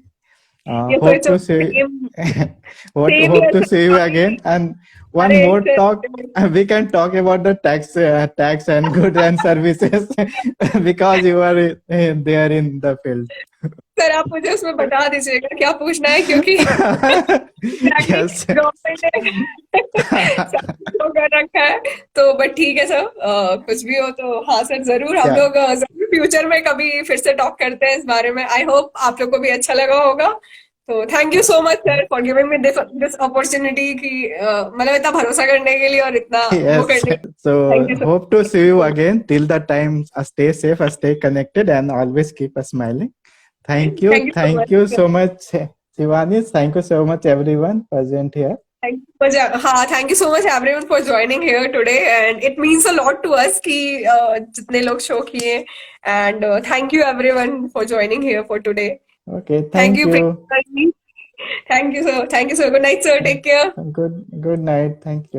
Speaker 1: ये
Speaker 2: Hope
Speaker 1: सोचो,
Speaker 2: to see
Speaker 1: same same
Speaker 2: hope to see you
Speaker 1: he.
Speaker 2: again. And one
Speaker 1: अरे
Speaker 2: more talk,
Speaker 1: same।
Speaker 2: we can talk about the tax and goods and services because you are there in the field.
Speaker 1: Sir आप मुझे उसमें बता दीजिएगा क्या पूछना है, क्योंकि एग्जैक्टली
Speaker 2: Yes.
Speaker 1: गवर्नमेंट ने सब कुछ तो कर रखा है। तो बट ठीक है सर, कुछ भी हो तो हाँ सर, जरूर हम
Speaker 2: Yeah.
Speaker 1: लोग जरूर फ्यूचर में कभी फिर से टॉक करते हैं इस बारे में। आई होप आप लोग को भी अच्छा लगा होगा। तो thank you so much sir for giving me this opportunity कि मतलब इतना भरोसा करने के लिए और इतना वो
Speaker 2: Yes.
Speaker 1: करने के लिए।
Speaker 2: So
Speaker 1: thank you
Speaker 2: hope to see you again. Till the time, stay safe, stay connected, and always keep smiling. Thank you.
Speaker 1: Thank you so
Speaker 2: Thank you
Speaker 1: much.
Speaker 2: so much, Shivani. Thank you so much, everyone present here.
Speaker 1: Thank you so much everyone for joining here today, and it means a lot to us कि जितने लोग शो किए। And thank you everyone for joining here for today.
Speaker 2: Okay.
Speaker 1: Thank
Speaker 2: Thank
Speaker 1: you
Speaker 2: you.
Speaker 1: Priyanka ji. Thank you sir, thank you sir, good night sir, take care.
Speaker 2: Good night. Thank you.